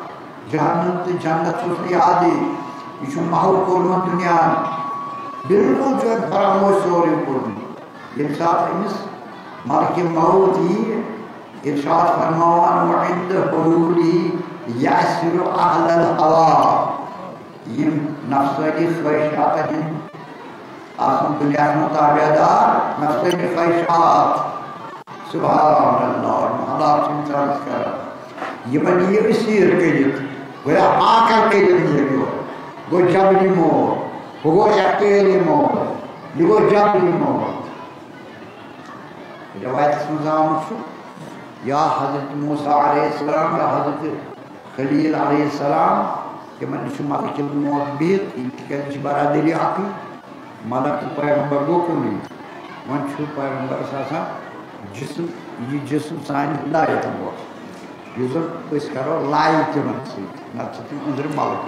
Speaker 1: जहन्नम तो जन्नत याद यह महल कोर्म दुनिया बिल्कुल जो फरामोश सोरे कोर्म ये साथ अमिस मलक मौत यी इरशाद फरमावन वइंद हुलूली यासिरु अहलल हवा यम नफ्सानी ख्वाहिशात हैं आसम दुनिया में ताबेदार नफ्सानी ख्वाहिशात सुभान अल्लाह अल्लाह इंसान कर यमन ये असीर करित गोया आकर करित ये गो जबरी मौत गो अकेले मौत गो जबरी मौत रवायत सुनाम या हज़रत मूसा अलैहिस्सलाम या हज़रत खलील अलैहिस्सलाम कि मन मलक मौत बिहत ती बरादरी अक मलक पैगम्बर गो कुन वन पैगम्बर जिसम यह जिसम सान लायक यह करो लाय तिमन सम अंदर मलक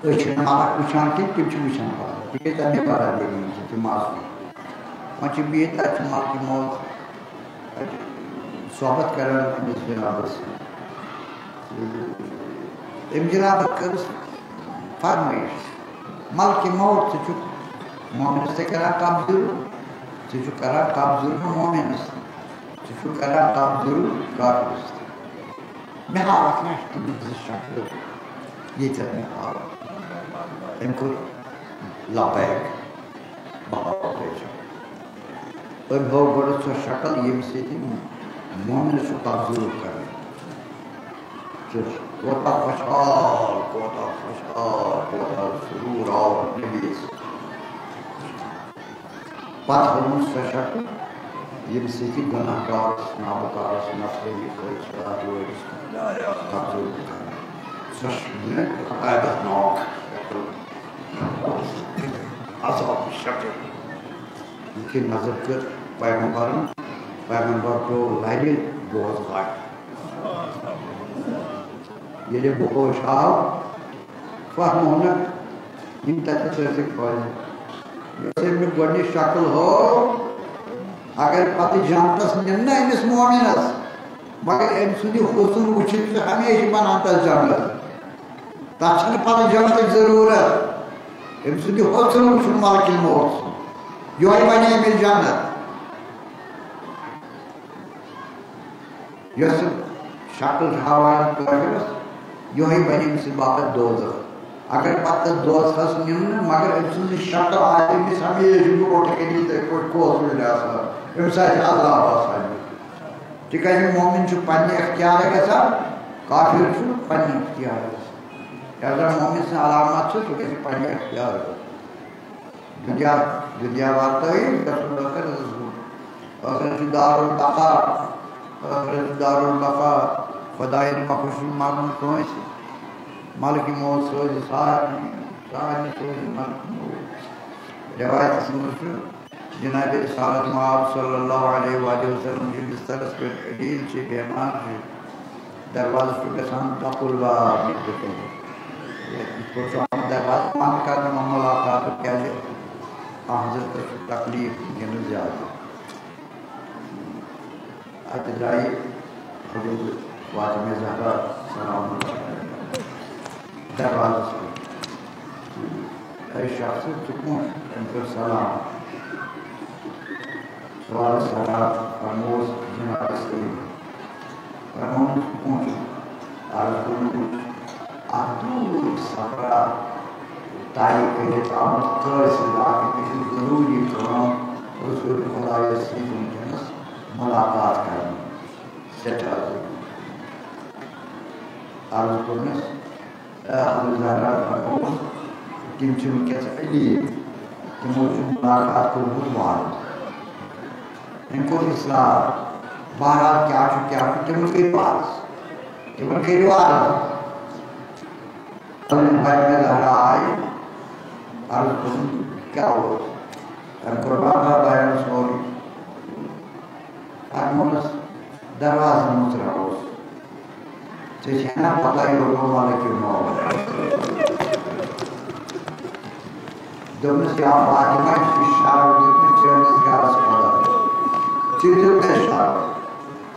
Speaker 1: मलक वुचान कि तम वुचान ती तमें बरादरी तम वन बिहत तक मलक मौत सोहबत कर जनाबस अम जनाब कर फरमाइश मलक मौत मोमिनस कर कब्ज़ कर कब्ज़ मोमिनस कर कब्ज़ काफिरस मे हालत ना शक्ल ये मे हालत अम कोर लापैक अम हो गो सो शक्ल ये मोमिन कब्ज़ कर कोता खुशहाल कोता सुरूर और नबीस पत होमुस सशक यम सिति गुनाहगार नाबकार नफरी खुदा रोज कब्ज़ सश ने अकायदत नौक अज़ाब शक्र इनकी नजर कर पैगंबर को लाइल बहुत घाट ये जो बहुत शाह फहम होना इन तक से खोज जैसे में बड़ी शक्ल हो अगर पति जानता समझना इस मोमिनस मगर इन सुधी हुस्न उचित हमेशा बनाता जानता ताचन पति जानता जरूरत इन सुधी हुस्न उचित मालकिन मोर्स यो ही बने मिल जाना यस शक्ल हवा तो यो ही बने मिल बात दोज़ अगर पता दोस्त हस निम्न मगर इनसे शक्ल आए मिस हमेशा जो उठ के नहीं तो कोई कोस मिल जाता इनसे आज़ाद आसान ठीक है मोमिन जो पन्ने इख्तियार है कैसा काफिर जो पन्ने इख्तियार है अगर मोमिन से अलामत से तो कैसे पन्ने इख्तियार है दुनिया वार्ता है रसूल कर अगर दारुल बका खुदाई मखशूल मालूम तो है मालिक मौत सोज सारे सोज मालिक मौत रिवायत सुनते जनाब सालत माब सल्लल्लाहु अलैहि वसल्लम के बिस्तर पे अदील से बेमान है दरवाज़े पे शाम तकुल बा देते हैं इसको शाम दरवाज़ा मान कर मुलाकात क्या है हज़रत तकलीफ गिन जाए अतजाई हजूर वाजिब ज़हरा सलाम दरवाज़े ऐ शख्स चुकूं उनको सलाम सवाल सलाम फरमोस जनाब से फरमोस पहुंचे आलकुल आदूर सफरा ताई के तामत कर सदा के जरूरी काम रसूल खुदा से उनके मुलाकात करनी सेटा आलकुल ज़हरा फरमोस किम चुन के चली मुझे मुलाकात को बुधवार इनको इस्लाम बाहर क्या टेबल के पास टेबल के द्वार भाई में ज़हरा आई और क्या हो बाबा बयान सोरी आत्मनस दरवाज़ा मुझरा हो चेचना पता ही लोगों वाले क्यों ना हो दोनों से आप आत्मा इशारा जितने चेहरे से गास पड़ा चीज़ों का इशारा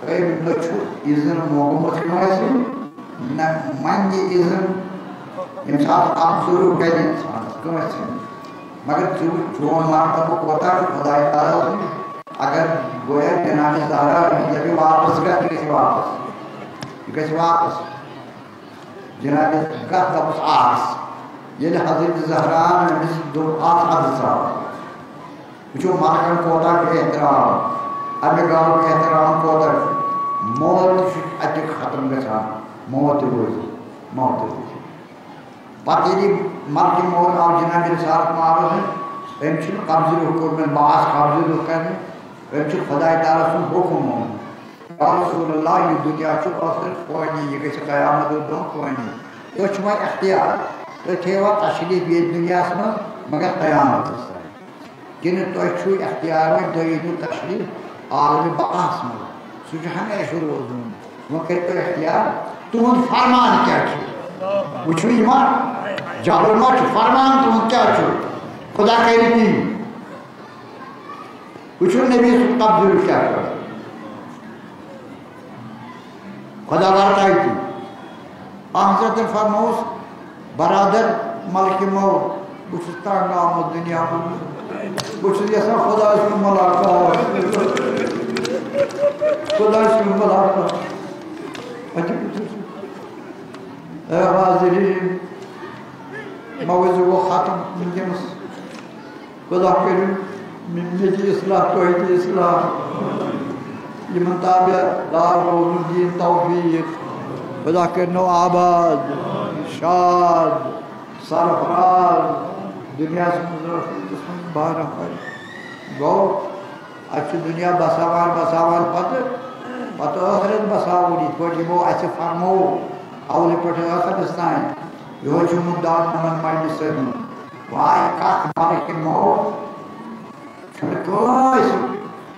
Speaker 1: कई बच्चों इज़न मोहम्मद के मायसे न मांगी इज़न इंसान आप शुरू करें इंसान कैसे मगर जो मारता वो कोता खुदाई तारा अगर गोया जनाने ज़हरा जब वापस गया कैसे वापस जनाने का तबस आस ये हज़रत ज़हरा ने दो आसा जो मारकर कोता के एहतराम अब गाँव के एहतराम कोता मौत अति खत्म गया मौत पति मर्द मौत आप जनाब साथ मारो है कब्ज़ हुक्म में बास कब्ज़ करने खुदा ताला सुन हुक्म हो रसूलुल्लाह ये दुनिया चुप असर कोई नहीं ये कैसे क़यामत दो कोई नहीं तो चुमा इख्तियार तो थेवा तशरीफ ये दुनिया में मगर क़यामत किन तो छु इख्तियार में दो ये तशरीफ आलम बआस में सुजह हमेशा रोज़ वो कहते इख्तियार तुम फरमान क्या छु उछु ईमान जाबल मत फरमान तुम क्या छु खुदा कह रही थी उछु नबी कब्ज़ क्या कर खुदा वार्ता थी हज़रत फरमौस बरादर मलिक मौत बुशतान आमद दुनिया में बुश जैसा खुदा से मुलाकात खुदा से मुलाकात हाज़िरीन मौज़ू वो ख़त्म मिलके खुदा करीम मिल्लत इस्लाह तौहीद इस्लाह लिमन ताबिअ दारुद्दीन तौफीक खुदा करनो आबाद शाद सरफराज दुनिया से बाहर गो अच्छी दुनिया बसावान पत आखिरत बसावन इत पे यमो असे फरमो अवल पे आखिरत तान यो मुद्दा नमन माइंड से वाय कत मालिक मौत कोस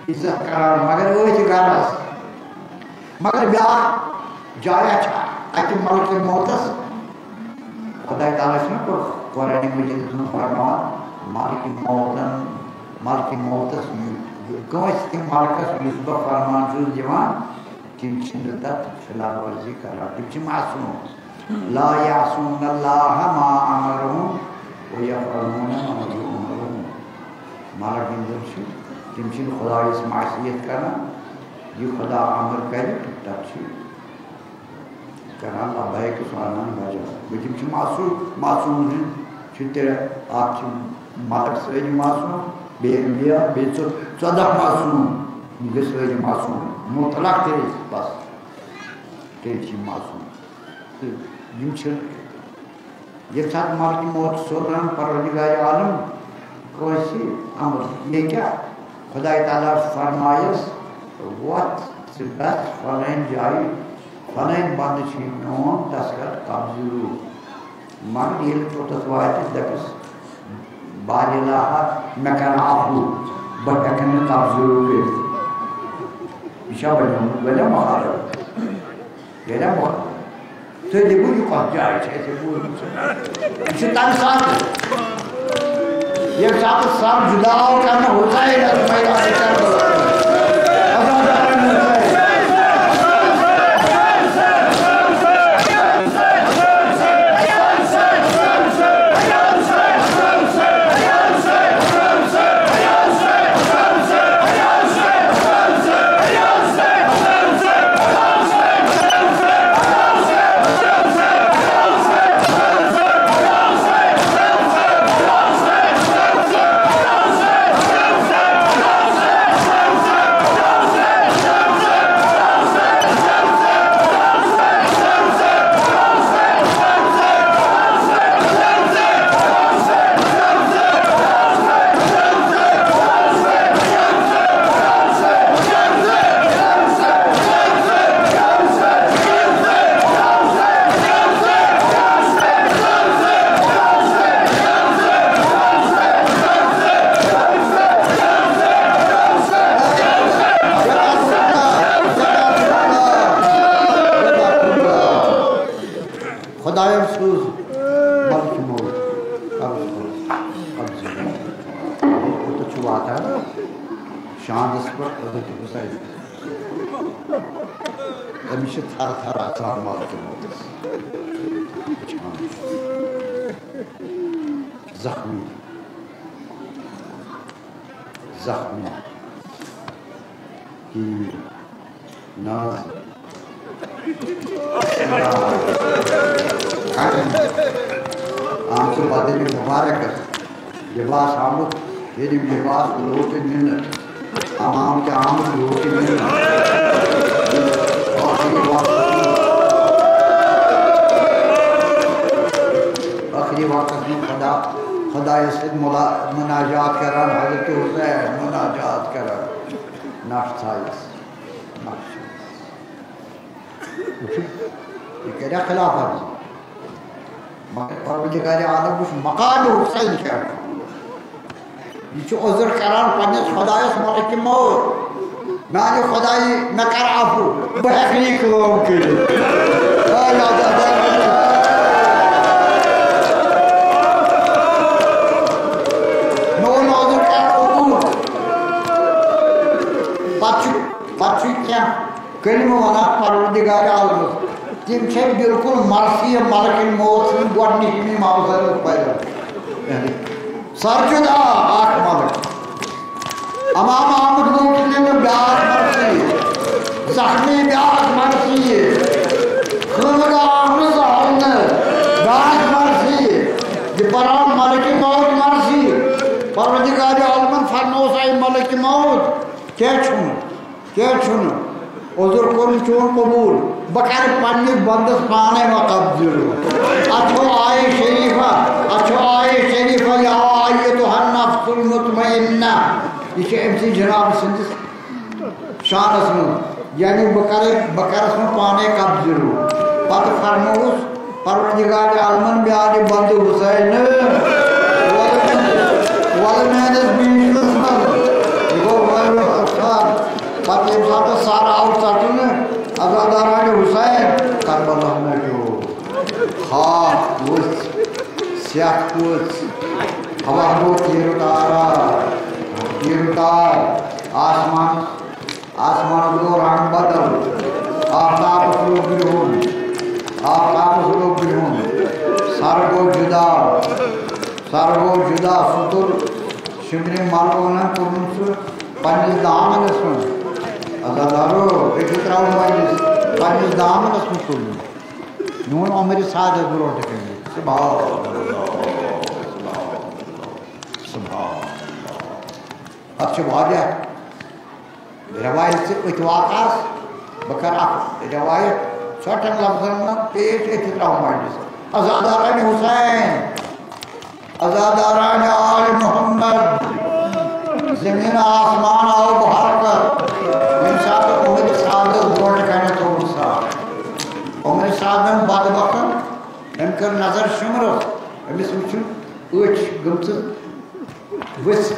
Speaker 1: इज्जत करार मगर गरस मगर ब्या जाया अत मालिक मौतस खुदा ताला कुरान मजीद फरमान मालिक मौतस गस तम मालिकस बह फरमान दिवान तम तथ खिलाफ वर्जी कर तम मासूम ला यासून अल्लाह मा अमरहुम व यफअलून मा युमरून मालिक तम खुदायस मासियत कर यह खुदा अमर कर तथ करान लबैक सलाम बजा तम मासूम तेरे आप मालिक सही मासूम बेअंबिया बेचो 14 मासूम गई मासूम मुतलक तेरे बस तेरे मासूम ये साथ मालिक मौत सोरान परवरदिगार आलम कोई अमर ये क्या खुदा ताला फरमायस वत सिबत फलाइन जाई फलाइन बंद नोन तस्कर कब्जू मगर ये तो वात दकस बारिला मे कर आफू बटकन कब्जू इशा बना महार ये महार तो देखो ये कौन जाए ऐसे बोल इसे तन साथ ये साथ सब जुदा करना होता है ना मैदान जख्मी की नाज आमसो बादे में मुबारक लिबास आमुद ये लिबास लोट मिन आम के आमुद लोट मिन आखिरी वक्त में खुदा से मुनाजात करान हज़रत हुसैन मुनाजात करान नाश्ताइस ये क्या खिलाफ है परवरदिगार आलम कुछ मकान हुसैन क्या ये उज़्र करान पन्ने खुदायस मालिक मौत माने खुदाई न कर आफू बहकनी कौम के कलम वन परवरदिगार आलम तम बिल्कुल मरसी मलक मौत गोडनिक मावजर पैदा सरजुदा मलक अमाम आमद ब्याज मरसी जख्मी ब्याज मरसी खनगाह ब्याज मरसी बरान मलक मौत मरसी परवरदिगार आलम फरमोस मलक मौत क्या उजुर कोन चोन कबूल बकर पन्नी बंदस पाने व कब्जर अथो आए शरीफा या आयतुहन नफ्सुल मुतमइन्ना ये एमसी जनाब सिंधिस शानस में यानी बकरस में पाने कब्जर पत फरमोस परवरदिगार आलमन ब्याज बंद हुसैन वलमेनस बीस गो वल पत साथ सारा आउट साटने अज़ादारान हुसैन करबला में जो खाक वुस स्याक वुस हवा को तीरतार आसमान को रंग बदल आकाश लोग बिरहून सरगो जुदा सुतुर शिमरी मालकोना कुरुंसु पन्निस दामनस में अज़ादारो एक त्राव माइलिस पन्निस दामनस में तुलु नून उमर साद गुरोट के सुभान अच्छे वाक़या रवायत से इतवाकास बकर रवायत छोटन लफ्ज़न में पेश एक त्राव माइलिस अज़ादारान हुसैन अज़ादारान आल मोहम्मद ज़मीन आसमान आओ बाहर कर इंसान उम्र सादर जोड़ करने तो मुसा उम्र सादर बाद वक्त इनकर नजर शुमरो अमिस वुचु उच गमत वस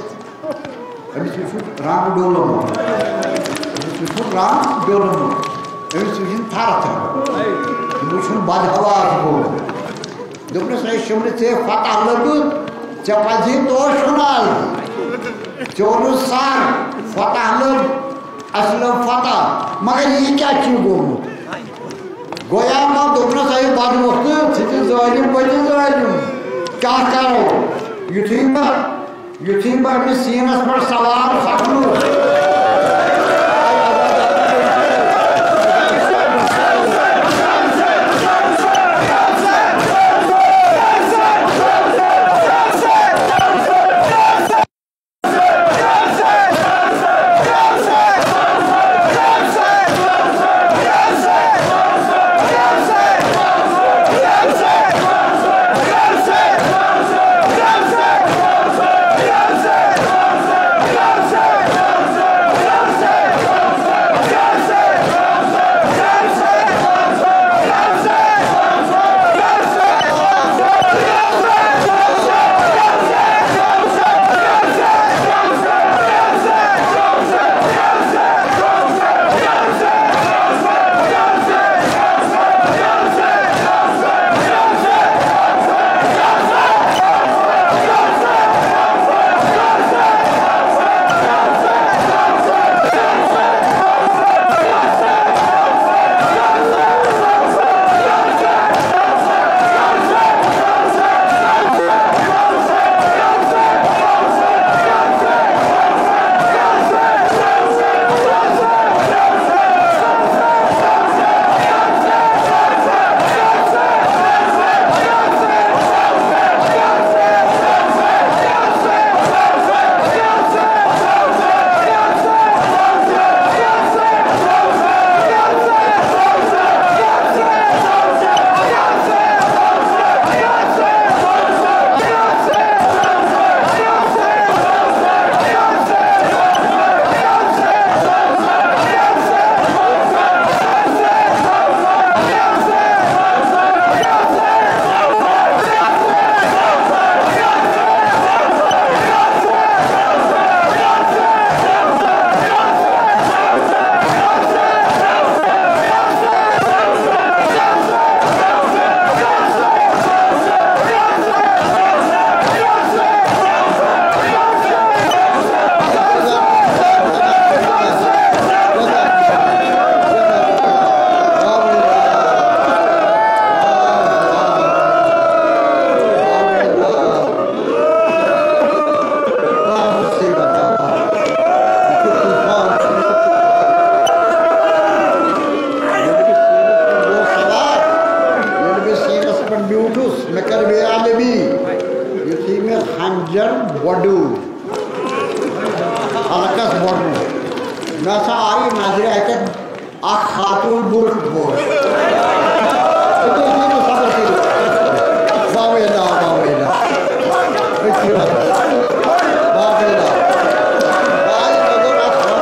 Speaker 1: अमिस वुचु राम डोलो अमिस वुचु राम डोलो अमिस वुचु थारत वुचु बाद हवा को दोपहर से शुमर से फतह लगु चपाजी तो सुनाल चोरू सार फतह लग असलम फतह मगर ये क्या चीज गोया मां दोपहर से बाद वक्त सिटी जालिम बजे जालिम क्या करो युथिंबा में सीनस पर सवार सकलू burg boos. Het is niet meer van het waar wil je nou, waar wil je nou? Weet je wat? Waar wil je nou? Waar je nou door afgaan?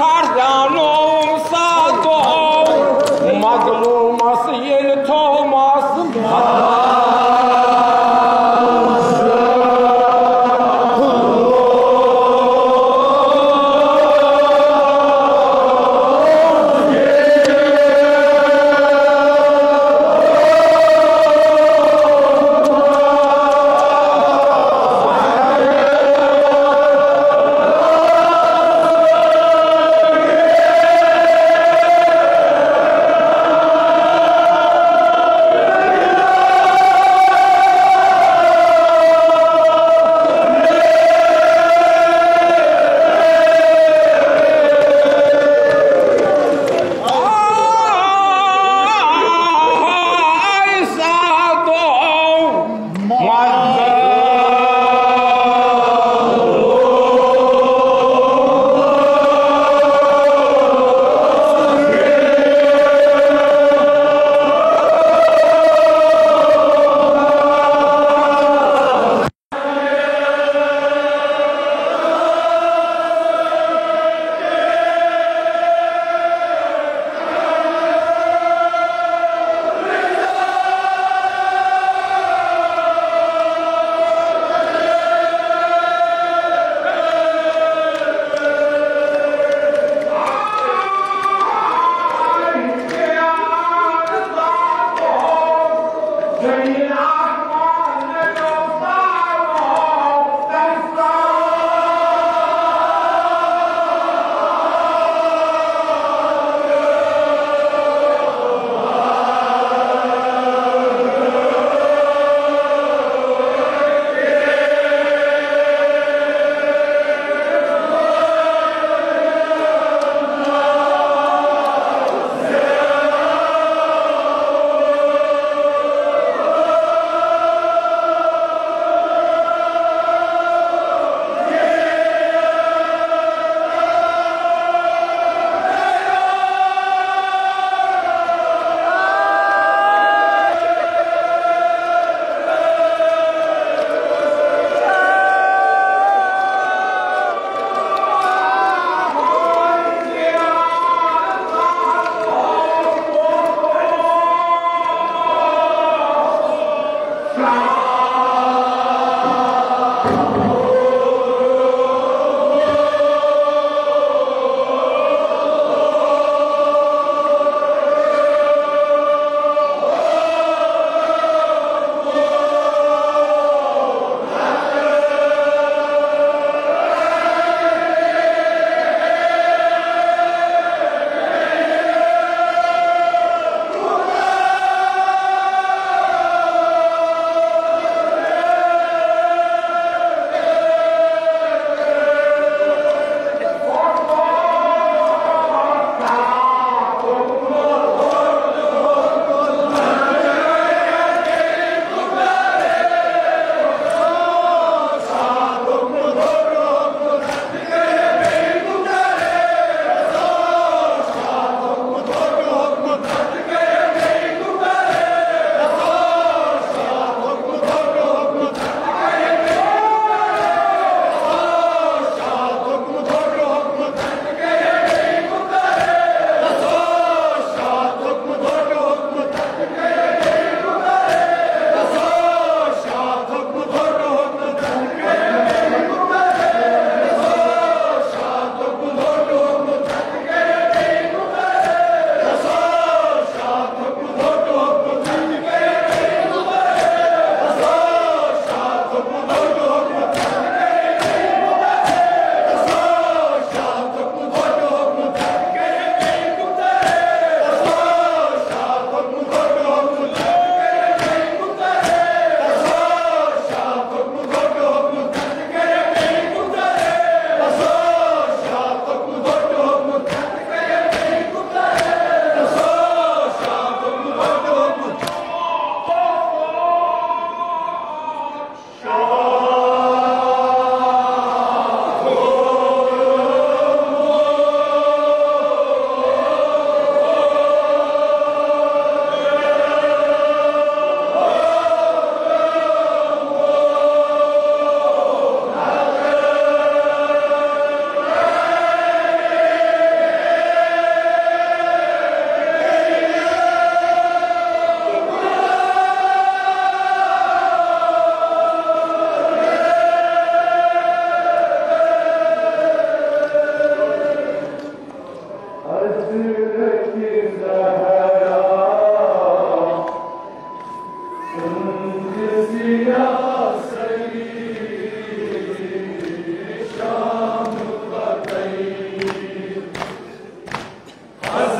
Speaker 2: Sardanum Sado Maglumas Yen Thomas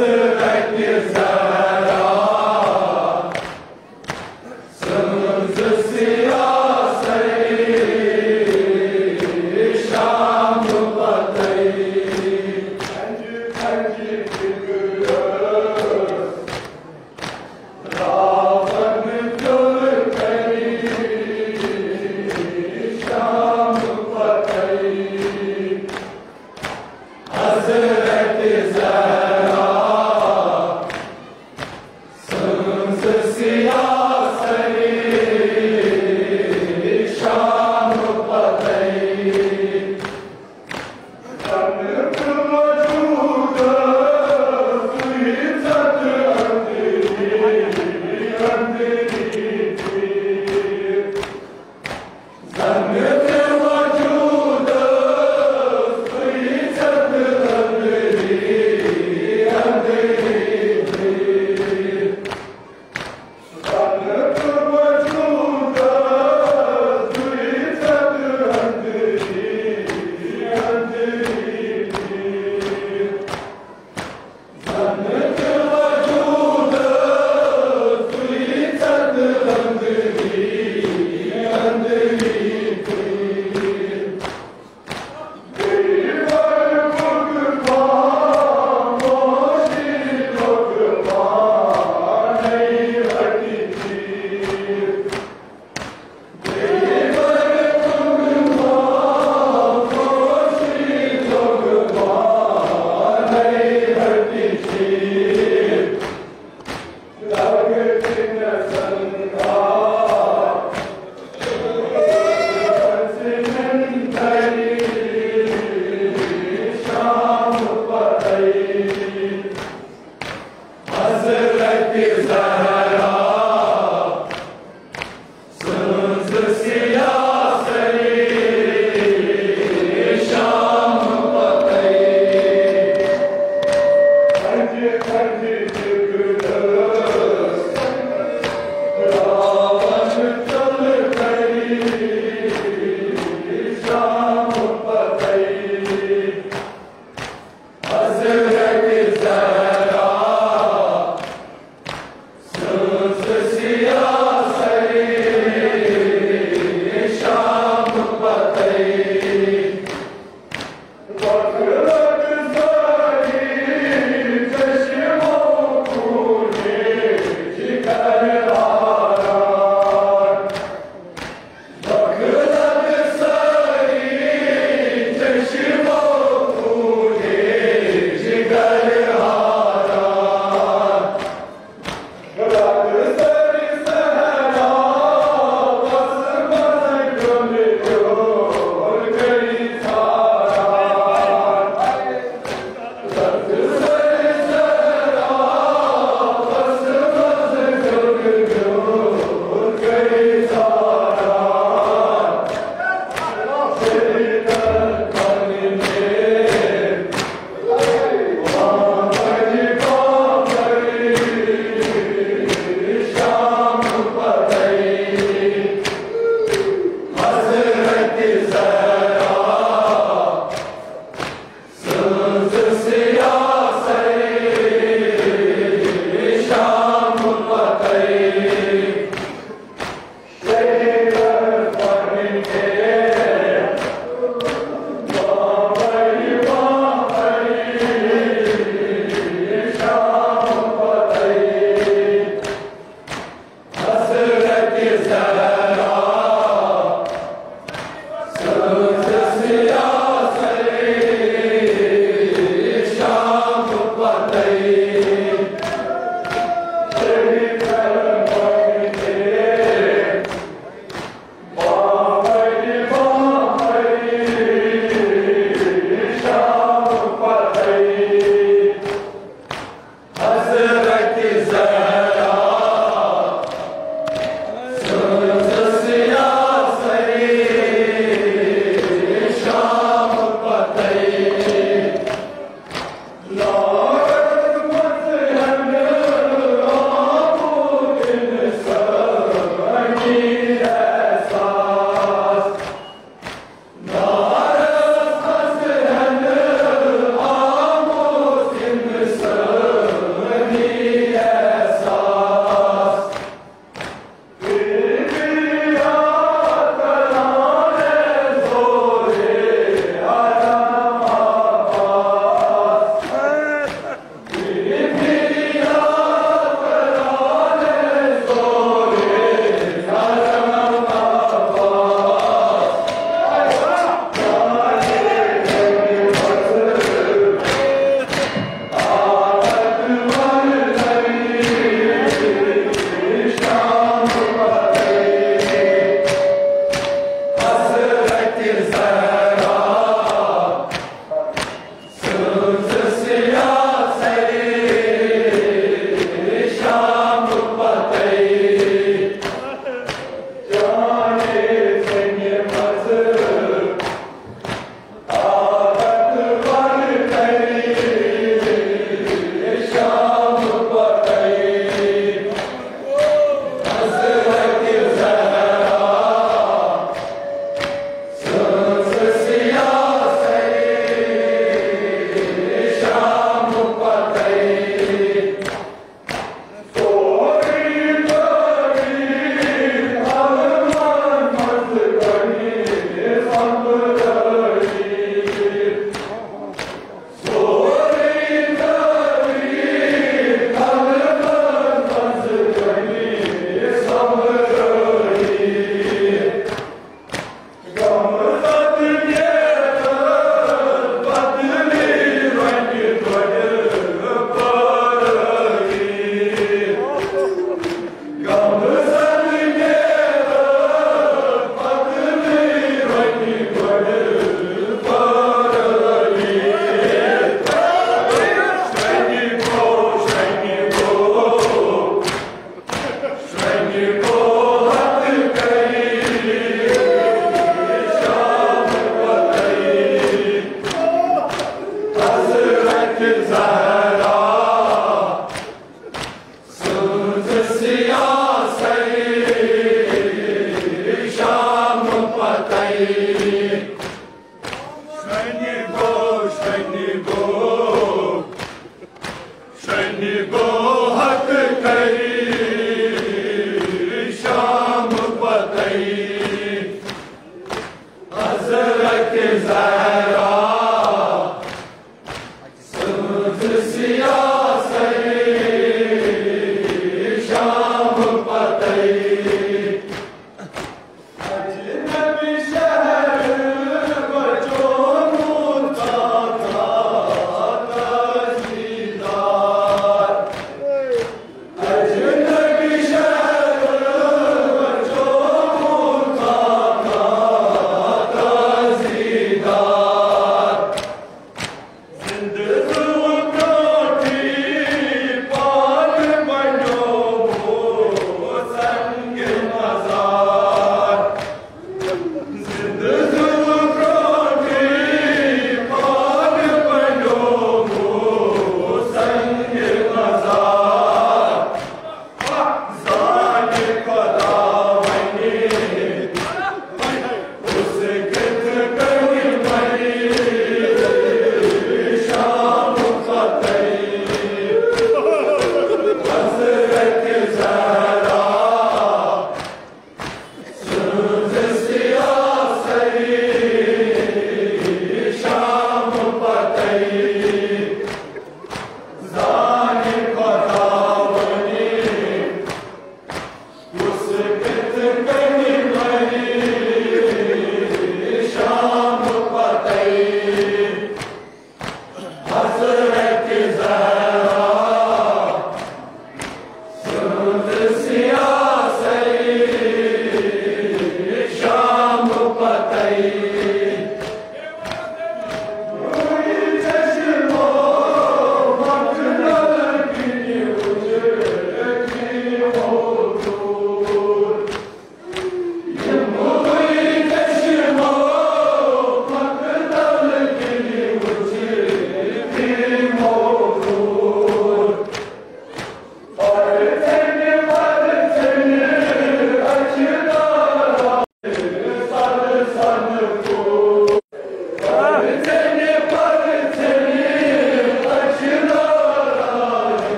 Speaker 3: Yeah.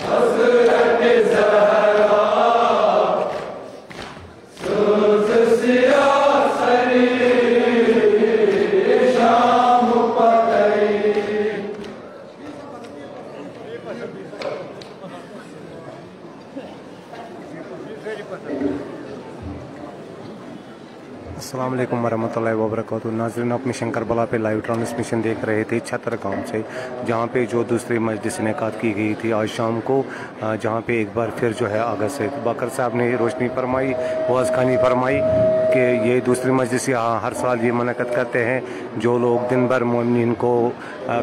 Speaker 3: Hazreti अस्सलाम वालेकुम वरहमतुल्लाहि वबरकातुहू। नाज़रीन, आप mission Karbala पे live transmission देख रहे थे छतर गांव से, जहां पे जो दूसरी मजलिस इनेकाद की गई थी आज शाम को, जहां पे एक बार फिर जो है आगा से बाकर साहब ने रोशनी फरमाई, वाज़ खानी फरमाई कि ये दूसरी मजलिस यहाँ हर साल ये मुनक़द करते हैं। जो लोग दिन भर मोमिनीन को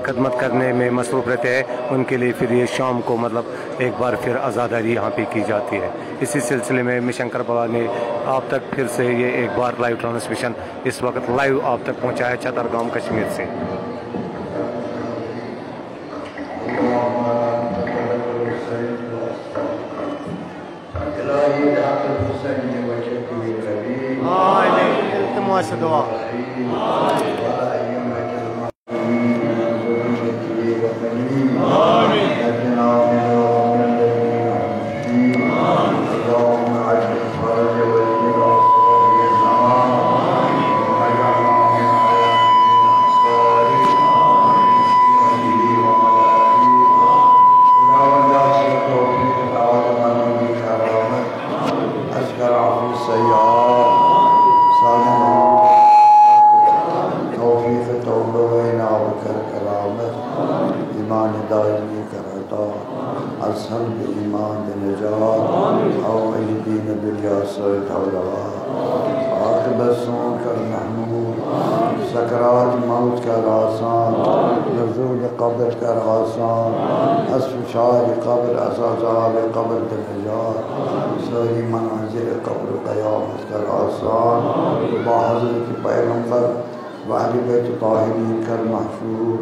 Speaker 3: खदमत करने में मसरूफ़ रहते हैं उनके लिए फिर ये शाम को मतलब एक बार फिर आज़ादारी यहाँ पे की जाती है। इसी सिलसिले में मिशन करबला ने आप तक फिर से ये एक बार लाइव ट्रांसमिशन इस वक्त लाइव आप तक पहुँचा है छतरगाम कश्मीर से।
Speaker 1: सकरात मौत का आसान, नज़ूल क़ब्र का आसान, अस्फ़ार क़ब्र अज़ाज़ाल क़ब्र दरजात, सारी मनाज़िर क़ब्र क़यामत का आसान, बाहज़रत पैगम्बर वाली बैत ताहिरीन कर महशूर,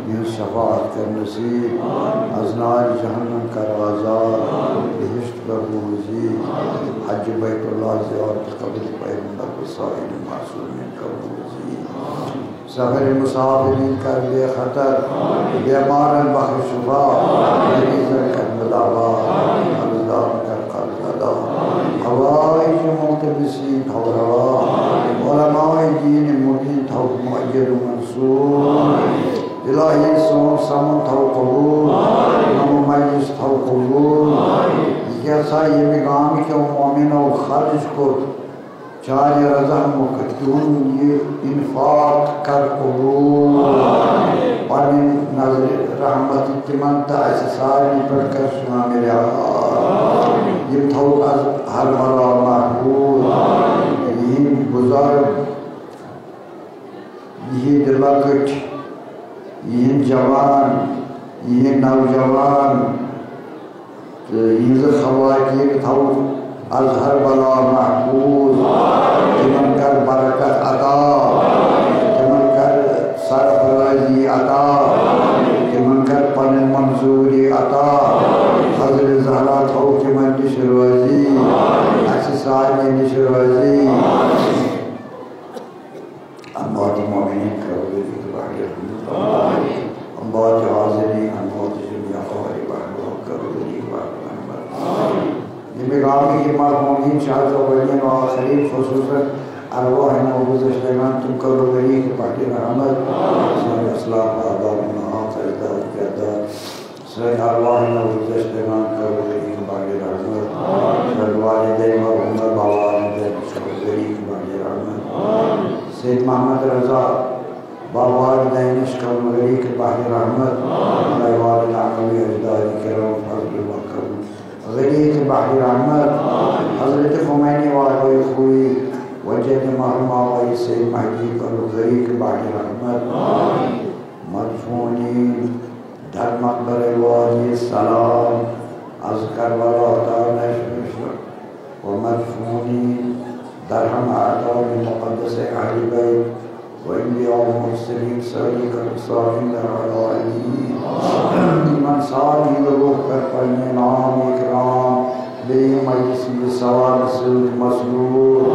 Speaker 1: यूँ शफ़ाअत कर नसीब, अज़नार जहन्नम कर आज़ाद, बहिश्त बबूज़ी, हज बैतुल्लाह ज़ियारत क़ब्र पैगम्बर वसाइल मासूमीन कबूज़ी, सफ़र मुसाफिरीन कर बेखतर, बीमारन बख्श शुफा, मरीज़न कर मुदावा, मर्ज़दान कर क़र्ज़दा, हवाइज मुल्तमिसीन हवरवा, उलमाए दीन मुबीन थो मुअय्यद मंसूर, इलाही सोम समन थो कबूल, मुमय्यिज़ थो कबूल। कैसा ये बिगामी के मोमिन और खारिज को चार रज़ा मुकद्दून ये इन्फाक कर कबूल, और नज़र रहमत तिमंता ऐसे सारी पढ़कर सुना मेरे ये थो हर मरा महबूब, ये बुज़ुर्ग, ये लकट, ये जवान, ये नौजवान, ये ख़वातीन थो अज़ हर बला महफूज, तिमन कर बरकत अता, तिमन कर सरफराजी अता, तिमन कर पन मंजूरी अता, हज़रत ज़हरा थो तिमन निशरोजी, असिसानी निशरोजी, अम्बात मोमिनीन करोगे की बागे अम्बात हाज़िरीन अम्बात जुमिया ख़वारी बागे करोगे की बागे बेगामी के मरहूमीन शाहद अव्वलीन व आखिरीन खुसूसन अरवाह मबूज़शतगान तुम करो गरी के पाटी रहमत सारे असलाफ आदाब नहात अजदाद के अदाद सारे अरवाह मबूज़शतगान करो गरी के पाटी रहमत सारे वालिदैन मरहूम बावालिदैन करो गरी के पाटी रहमत सैयद मोहम्मद रज़ा बावालिदैन करो गरी के पाटी रहमत अल्लाह वालिद आकवी अजदाद करम फज़ल व करम गरीब बाहिर रहमत हज़रत ख़ुमैनी वाली हुई वजह महरमा वाली से महदी करो गरीब बाहिर रहमत मदफूनी धर्म अकबर वाली सलाम अज़कर वाला तानश व मदफूनी दरहम आता मुक़द्दस अहल बैत व इंबिया व मुरसलीन सली कर साहिल अलाली मन सारी लोगों पर पढ़ने नाम इकराम बेमयसी सवाल सुल्क मसरूर